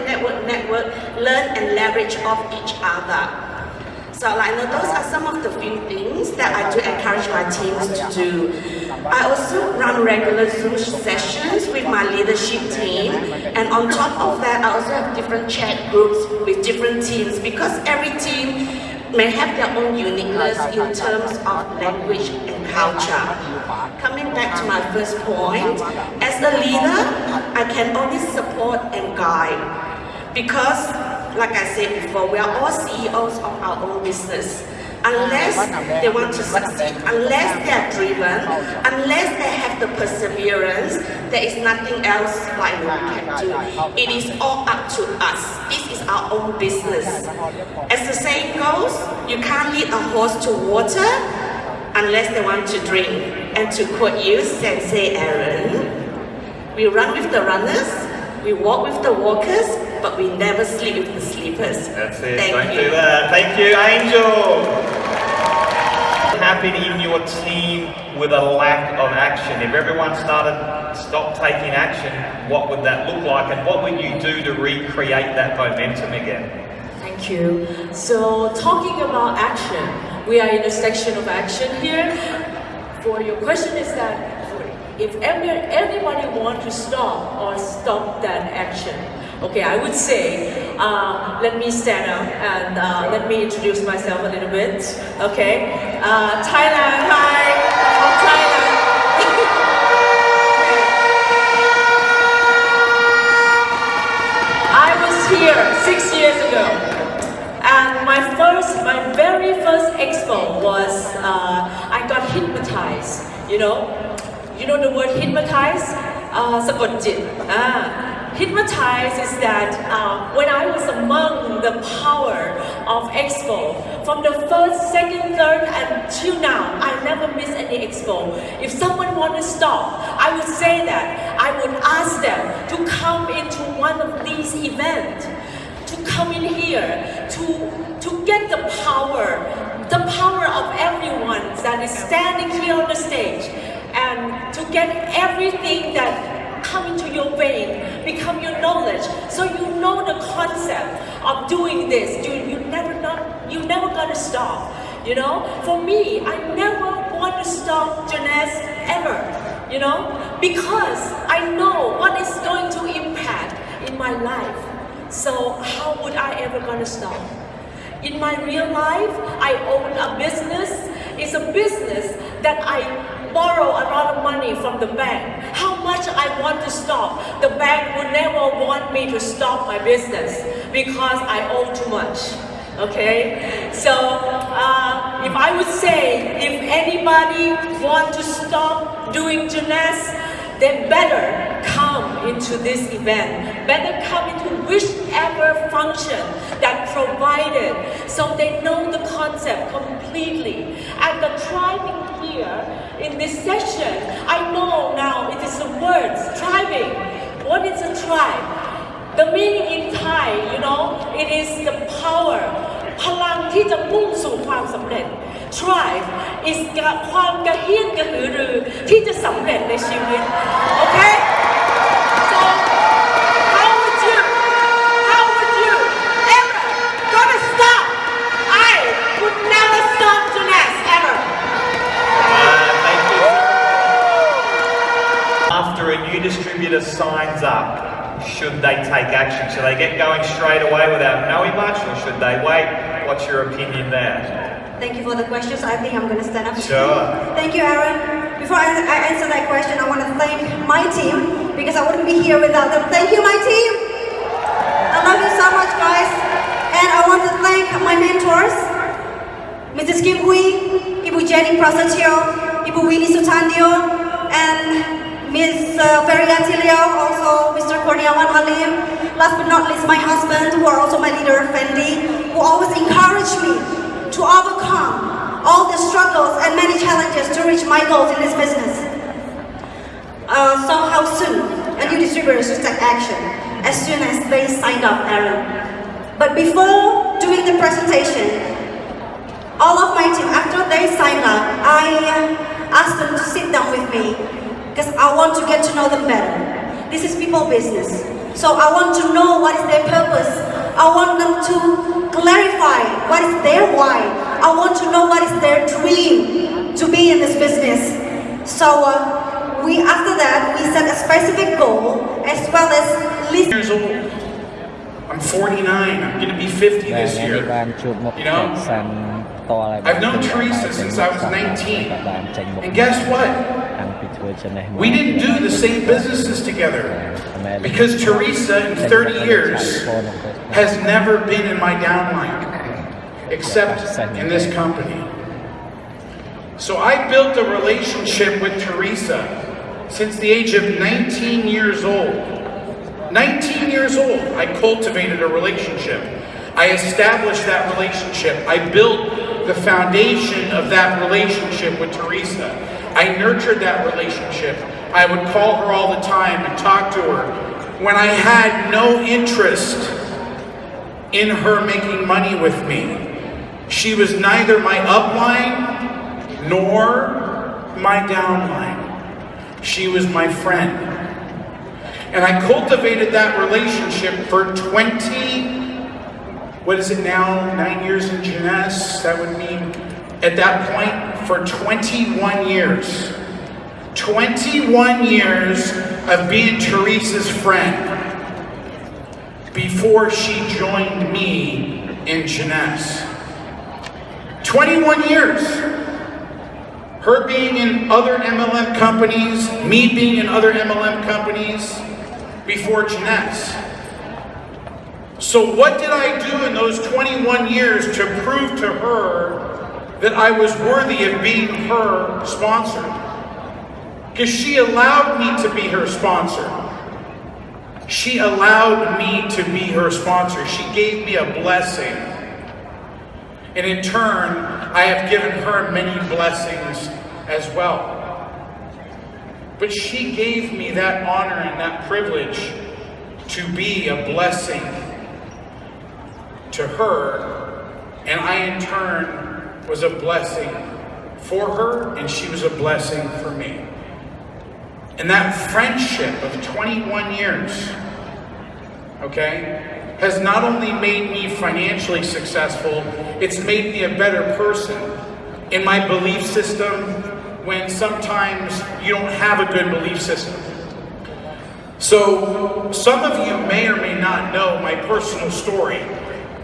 learn and leverage off each other. So those are some of the few things that I do encourage my teams to do. I also run regular Zoom sessions with my leadership team, and on top of that, I also have different chat groups with different teams because every team may have their own uniqueness in terms of language and culture. Coming back to my first point, as a leader, I can only support and guide because, like I said before, we are all CEOs of our own business. Unless they want to succeed, unless they are driven, unless they have the perseverance, there is nothing else we can do. It is all up to us. This is our own business. As the saying goes, you can't lead a horse to water unless they want to drink. And to quote you, Sensei Aaron, we run with the runners, we walk with the walkers, but we never sleep with the sleepers. That's it. Thank Don't you. do that. Thank you, Angel. Happen in your team with a lack of action? If everyone stopped taking action, what would that look like, and what would you do to recreate that momentum again? Thank you. So talking about action, we are in a section of action here. For your question is that if everybody want to stop that action, okay, I would say, let me stand up and let me introduce myself a little bit. Okay, Thailand, hi, from Thailand. I was here 6 years ago, and my very first expo was I got hypnotized. You know the word hypnotize? สะกดจิต Hypnotized is that when I was among the power of Expo, from the first, second, third, until now, I never miss any Expo. If someone want to stop, I would say that I would ask them to come into one of these events, to come in here, to get the power of everyone that is standing here on the stage, and to get everything that come into your vein, become your knowledge, so you know the concept of doing this. You never gonna stop. For me, I never want to stop Jeunesse ever. Because I know what is going to impact in my life. So how would I ever gonna stop? In my real life, I own a business. It's a business that I borrow a lot of money from the bank. How much I want to stop, the bank would never want me to stop my business because I owe too much. Okay? So if I would say, if anybody want to stop doing Jeunesse, they better come into this event, better come into whichever function that provided, so they know the concept completely. And the thriving here in this session, I know now it is the words, thriving. What is a thrive? The meaning in Thai, it is the power, พลังที่จะมุ่งสู่ความสำเร็จ Thrive is ความกระเฮี้ยนกระหือรือที่จะสำเร็จในชีวิต Okay? So how would you ever gonna stop? I would never stop Jeunesse ever. Thank you. After a new distributor signs up, should they take action? Should they get going straight away without knowing much, or should they wait? What's your opinion there? Thank you for the questions. I think I'm going to stand up. Sure. Thank you, Aaron. Before I answer that question, I want to thank my team because I wouldn't be here without them. Thank you, my team. I love you so much, guys. And I want to thank my mentors, Mrs. Kim Hui, Ibu Jenny Prasatio, Ibu Winnie Sutandio, and Ms. Ferianti Liao, also Mr. Kurniawan Halim. Last but not least, my husband, who are also my leader, Fendi, who always encourage me to overcome all the struggles and many challenges to reach my goals in this business. So how soon a new distributor should take action? As soon as they signed up, Aaron. But before doing the presentation, all of my team, after they sign up, I asked them to sit down with me because I want to get to know them better. This is people business. So I want to know what is their purpose. I want them to clarify what is their why. I want to know what is their dream to be in this business. So after that, we set a specific goal as well as list. Years old. I'm 49. I'm going to be 50 this year. You know, I've known Teresa since I was 19. And guess what? We didn't do the same businesses together because Teresa in 30 years has never been in my downline except in this company. So I built a relationship with Teresa since the age of 19 years old. 19 years old, I cultivated a relationship. I established that relationship. I built the foundation of that relationship with Teresa. I nurtured that relationship. I would call her all the time and talk to her when I had no interest in her making money with me. She was neither my upline nor my downline. She was my friend. And I cultivated that relationship for 9 years in Jeunesse? That would mean, at that point, for 21 years. 21 years of being Teresa's friend before she joined me in Jeunesse. 21 years. Her being in other MLM companies, me being in other MLM companies before Jeunesse. So what did I do in those 21 years to prove to her that I was worthy of being her sponsor? Because she allowed me to be her sponsor. She allowed me to be her sponsor. She gave me a blessing. And in turn, I have given her many blessings as well. But she gave me that honor and that privilege to be a blessing to her, and I in turn was a blessing for her, and she was a blessing for me. And that friendship of 21 years, okay, has not only made me financially successful, it's made me a better person in my belief system when sometimes you don't have a good belief system. So some of you may or may not know my personal story,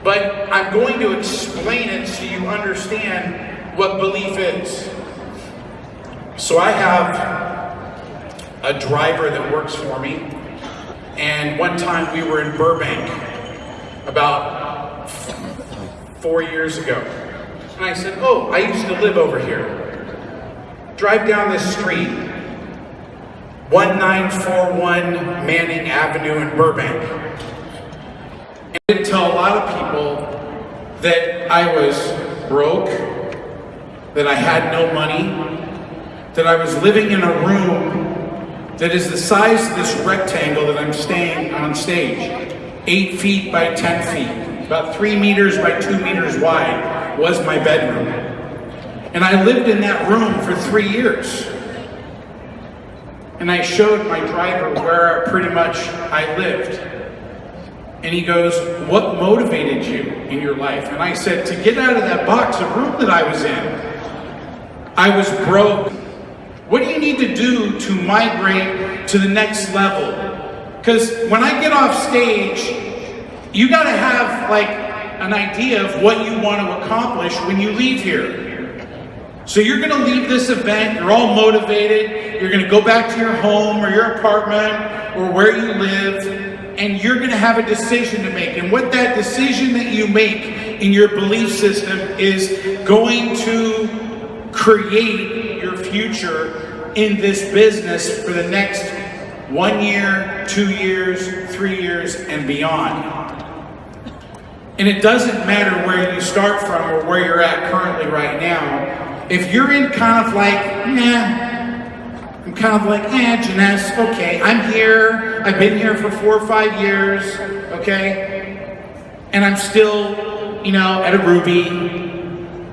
but I'm going to explain it so you understand what belief is. So I have a driver that works for me, and one time we were in Burbank about 4 years ago. And I said, oh, I used to live over here. Drive down this street, 1941 Manning Avenue in Burbank. And I didn't tell a lot of people that I was broke, that I had no money, that I was living in a room that is the size of this rectangle that I'm staying on stage. 8 feet by 10 feet, about 3 meters by 2 meters wide was my bedroom. And I lived in that room for 3 years. And I showed my driver where pretty much I lived. And he goes, what motivated you in your life? And I said, to get out of that box of room that I was in. I was broke. What do you need to do to migrate to the next level? Because when I get off stage, you got to have like an idea of what you want to accomplish when you leave here. So you're going to leave this event, you're all motivated, you're going to go back to your home or your apartment or where you live, and you're going to have a decision to make. And what that decision that you make in your belief system is going to create your future in this business for the next 1 year, 2 years, 3 years, and beyond. And it doesn't matter where you start from or where you're at currently right now. If you're in kind of like, I'm kind of like, Jeunesse, okay, I'm here, I've been here for 4 or 5 years, okay, and I'm still, at a Ruby,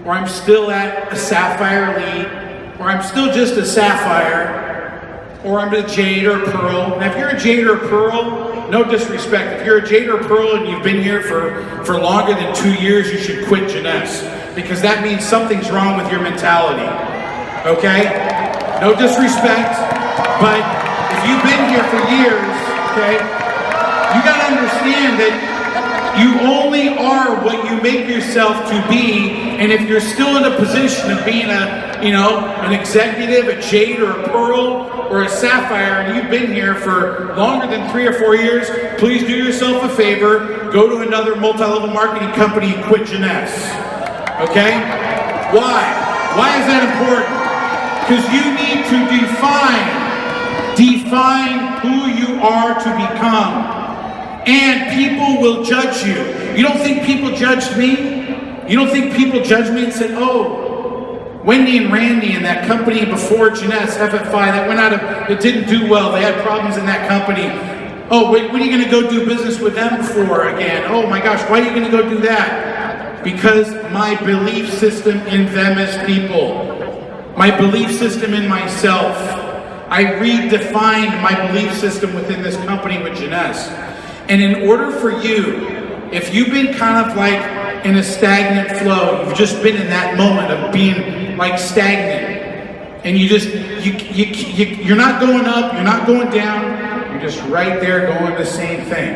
or I'm still at a Sapphire Elite, or I'm still just a Sapphire, or I'm a Jade or a Pearl. Now if you're a Jade or a Pearl, no disrespect, if you're a Jade or a Pearl and you've been here for longer than 2 years, you should quit Jeunesse, because that means something's wrong with your mentality, okay? No disrespect, but if you've been here for years, okay, you gotta understand that you only are what you make yourself to be, and if you're still in a position of being an executive, a Jade or a Pearl or a Sapphire, and you've been here for longer than 3 or 4 years, please do yourself a favor, go to another multi-level marketing company and quit Jeunesse, okay? Why? Why is that important? Because you need to define who you are to become. And people will judge you. You don't think people judged me? You don't think people judged me and said, oh, Wendy and Randy and that company before Jeunesse, FFI, that went out of, it didn't do well. They had problems in that company. Oh, what are you going to go do business with them for again? Oh my gosh, why are you going to go do that? Because my belief system in them as people. My belief system in myself. I redefined my belief system within this company with Jeunesse. And in order for you, if you've been kind of like in a stagnant flow, you've just been in that moment of being like stagnant, and you're not going up, you're not going down, you're just right there going the same thing.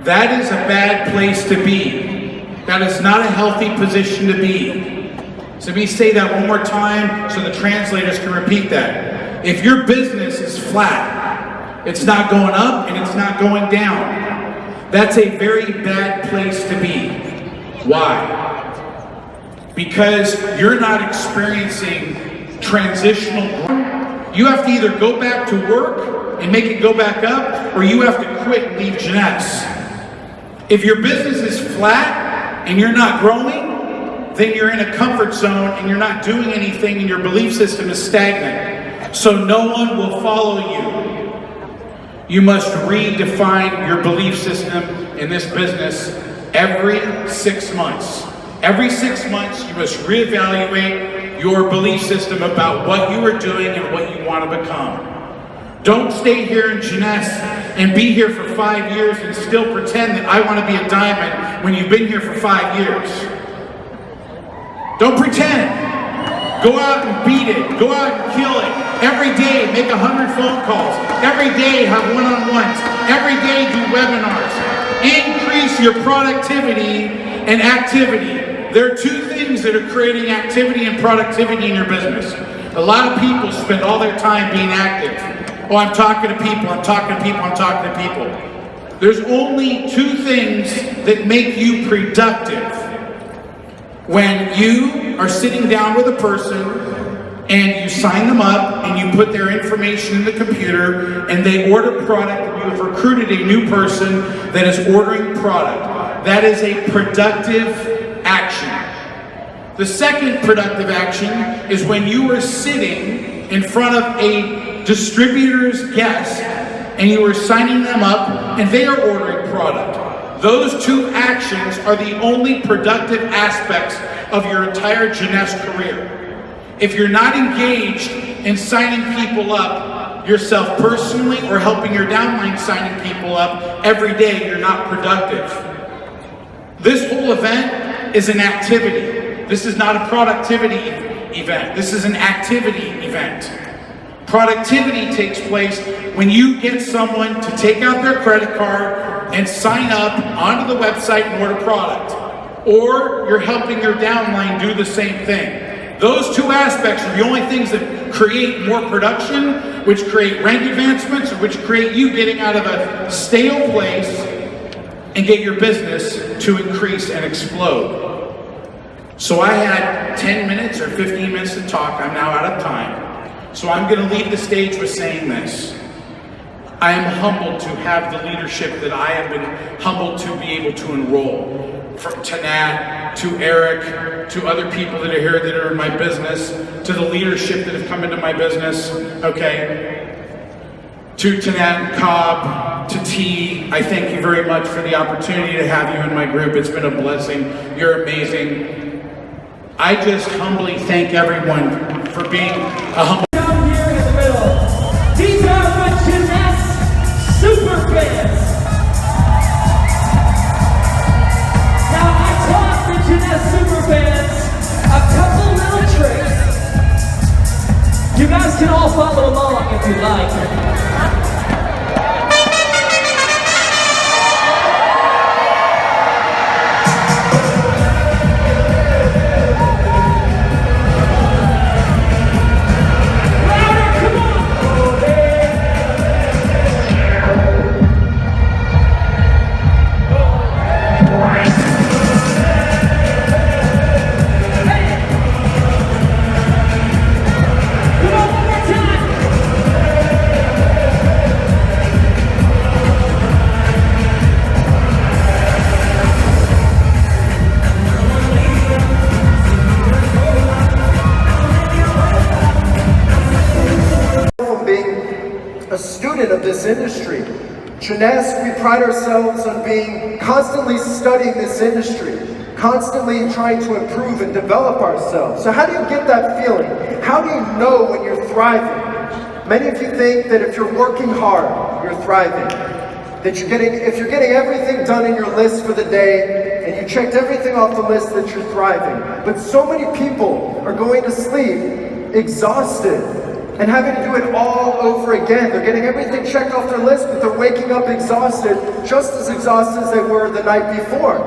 That is a bad place to be. That is not a healthy position to be. So let me say that one more time so the translators can repeat that. If your business is flat, it's not going up and it's not going down, that's a very bad place to be. Why? Because you're not experiencing transitional growth. You have to either go back to work and make it go back up, or you have to quit and leave Jeunesse. If your business is flat and you're not growing, then you're in a comfort zone and you're not doing anything and your belief system is stagnant. So no one will follow you. You must redefine your belief system in this business every 6 months. Every 6 months, you must reevaluate your belief system about what you are doing and what you want to become. Don't stay here in Jeunesse and be here for 5 years and still pretend that I want to be a diamond when you've been here for 5 years. Don't pretend. Go out and beat it. Go out and kill it. Every day, make 100 phone calls. Every day, have one-on-ones. Every day, do webinars. Increase your productivity and activity. There are two things that are creating activity and productivity in your business. A lot of people spend all their time being active. Oh, I'm talking to people, I'm talking to people, I'm talking to people. There's only two things that make you productive. When you are sitting down with a person and you sign them up and you put their information in the computer and they order product and you have recruited a new person that is ordering product. That is a productive action. The second productive action is when you are sitting in front of a distributor's guest and you are signing them up and they are ordering product. Those two actions are the only productive aspects of your entire Jeunesse career. If you're not engaged in signing people up yourself personally or helping your downline signing people up every day, you're not productive. This whole event is an activity. This is not a productivity event. This is an activity event. Productivity takes place when you get someone to take out their credit card and sign up onto the website and order product. Or you're helping your downline do the same thing. Those two aspects are the only things that create more production, which create rank advancements, which create you getting out of a stale place and get your business to increase and explode. So I had 10 minutes or 15 minutes to talk. I'm now out of time. So I'm going to leave the stage with saying this. I am humbled to have the leadership that I have been humbled to be able to enroll. From Tanat, to Eric, to other people that are here that are in my business, to the leadership that have come into my business, okay? To Tanat and Cobb, to T, I thank you very much for the opportunity to have you in my group. It's been a blessing. You're amazing. I just humbly thank everyone for being a humble. Down here in the middle, these are the Jeunesse super fans. Now I taught the Jeunesse super fans a couple little tricks. You guys can all follow along if you like. A student of this industry. Jeunesse, we pride ourselves on being constantly studying this industry, constantly trying to improve and develop ourselves. So how do you get that feeling? How do you know when you're thriving? Many of you think that if you're working hard, you're thriving. That if you're getting everything done in your list for the day, and you checked everything off the list, that you're thriving. But so many people are going to sleep exhausted, and having to do it all over again. They're getting everything checked off their list, but they're waking up exhausted, just as exhausted as they were the night before.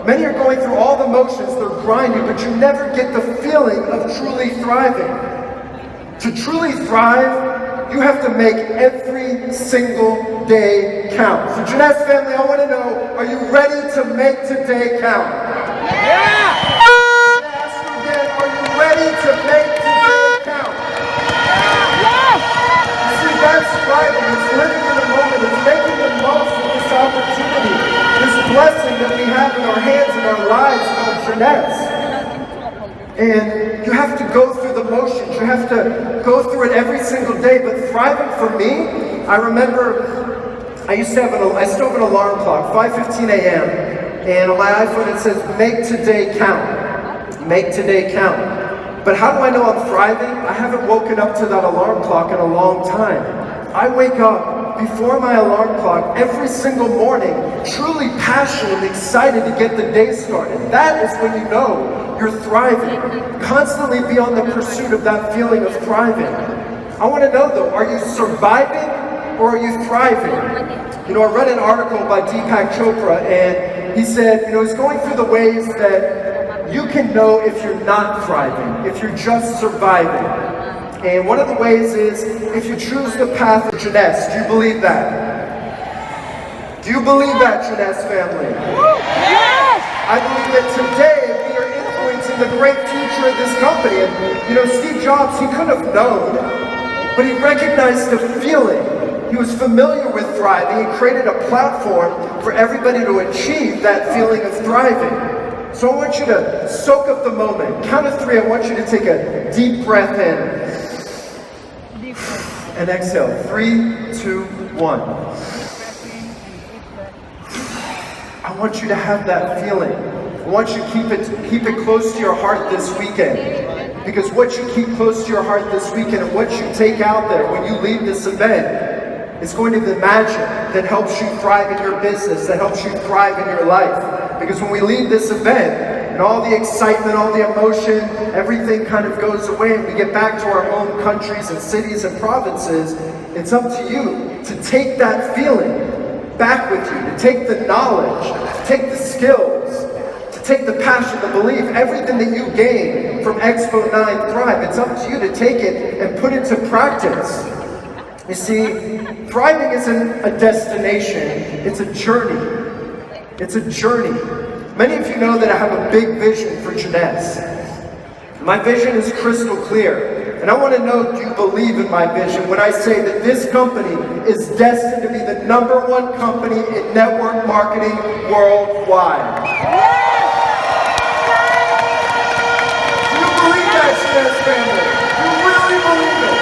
Many are going through all the motions, they're grinding, but you never get the feeling of truly thriving. To truly thrive, you have to make every single day count. So Jeunesse family, I want to know, are you ready to make today count? Yeah! Ask you again, are you ready to make today count? That's thriving, it's living in the moment, it's making the most of this opportunity, this blessing that we have in our hands and our lives called Jeunesse. And you have to go through the motions, you have to go through it every single day, but thriving for me, I remember I still have an alarm clock, 5:15 a.m., and on my iPhone it says, make today count, make today count. But how do I know I'm thriving? I haven't woken up to that alarm clock in a long time. I wake up before my alarm clock every single morning, truly passionate and excited to get the day started. That is when you know you're thriving. Constantly be on the pursuit of that feeling of thriving. I want to know though, are you surviving or are you thriving? You know, I read an article by Deepak Chopra, and he said, you know, he's going through the ways that you can know if you're not thriving, if you're just surviving. And one of the ways is if you choose the path of Jeunesse. Do you believe that? Do you believe that, Jeunesse family? Yes! I believe that today we are influencing the great future of this company. And you know, Steve Jobs, he couldn't have known, but he recognized the feeling. He was familiar with thriving. He created a platform for everybody to achieve that feeling of thriving. So I want you to soak up the moment. Count of 3, I want you to take a deep breath in. And exhale. 3, 2, 1. I want you to have that feeling. I want you to keep it close to your heart this weekend. Because what you keep close to your heart this weekend and what you take out there when you leave this event, it's going to be the magic that helps you thrive in your business, that helps you thrive in your life. Because when we leave this event, and all the excitement, all the emotion, everything kind of goes away, and we get back to our home countries and cities and provinces, it's up to you to take that feeling back with you, to take the knowledge, to take the skills, to take the passion, the belief, everything that you gain from Expo 9 Thrive. It's up to you to take it and put it to practice. You see, thriving isn't a destination, it's a journey. It's a journey. Many of you know that I have a big vision for Jeunesse. My vision is crystal clear. And I want to know, do you believe in my vision when I say that this company is destined to be the #1 company in network marketing worldwide? Do you believe that, Jeunesse family? Do you really believe it?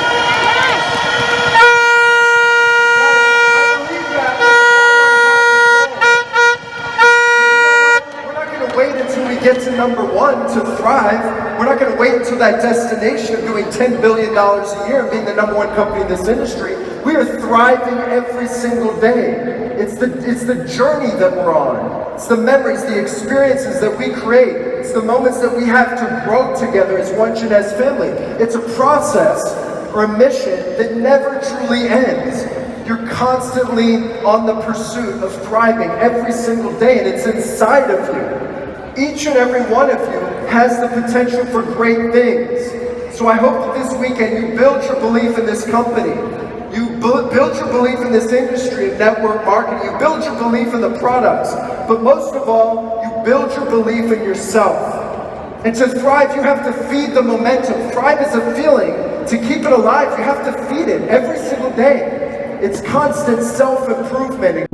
Get to #1 to thrive, we're not going to wait until that destination of doing $10 billion a year and being the #1 company in this industry. We are thriving every single day. It's the journey that we're on. It's the memories, the experiences that we create. It's the moments that we have to grow together as one Jeunesse family. It's a process or a mission that never truly ends. You're constantly on the pursuit of thriving every single day, and it's inside of you. Each and every one of you has the potential for great things. So I hope that this weekend you build your belief in this company. You build your belief in this industry of network marketing. You build your belief in the products. But most of all, you build your belief in yourself. And to thrive, you have to feed the momentum. Thrive is a feeling. To keep it alive, you have to feed it every single day. It's constant self-improvement.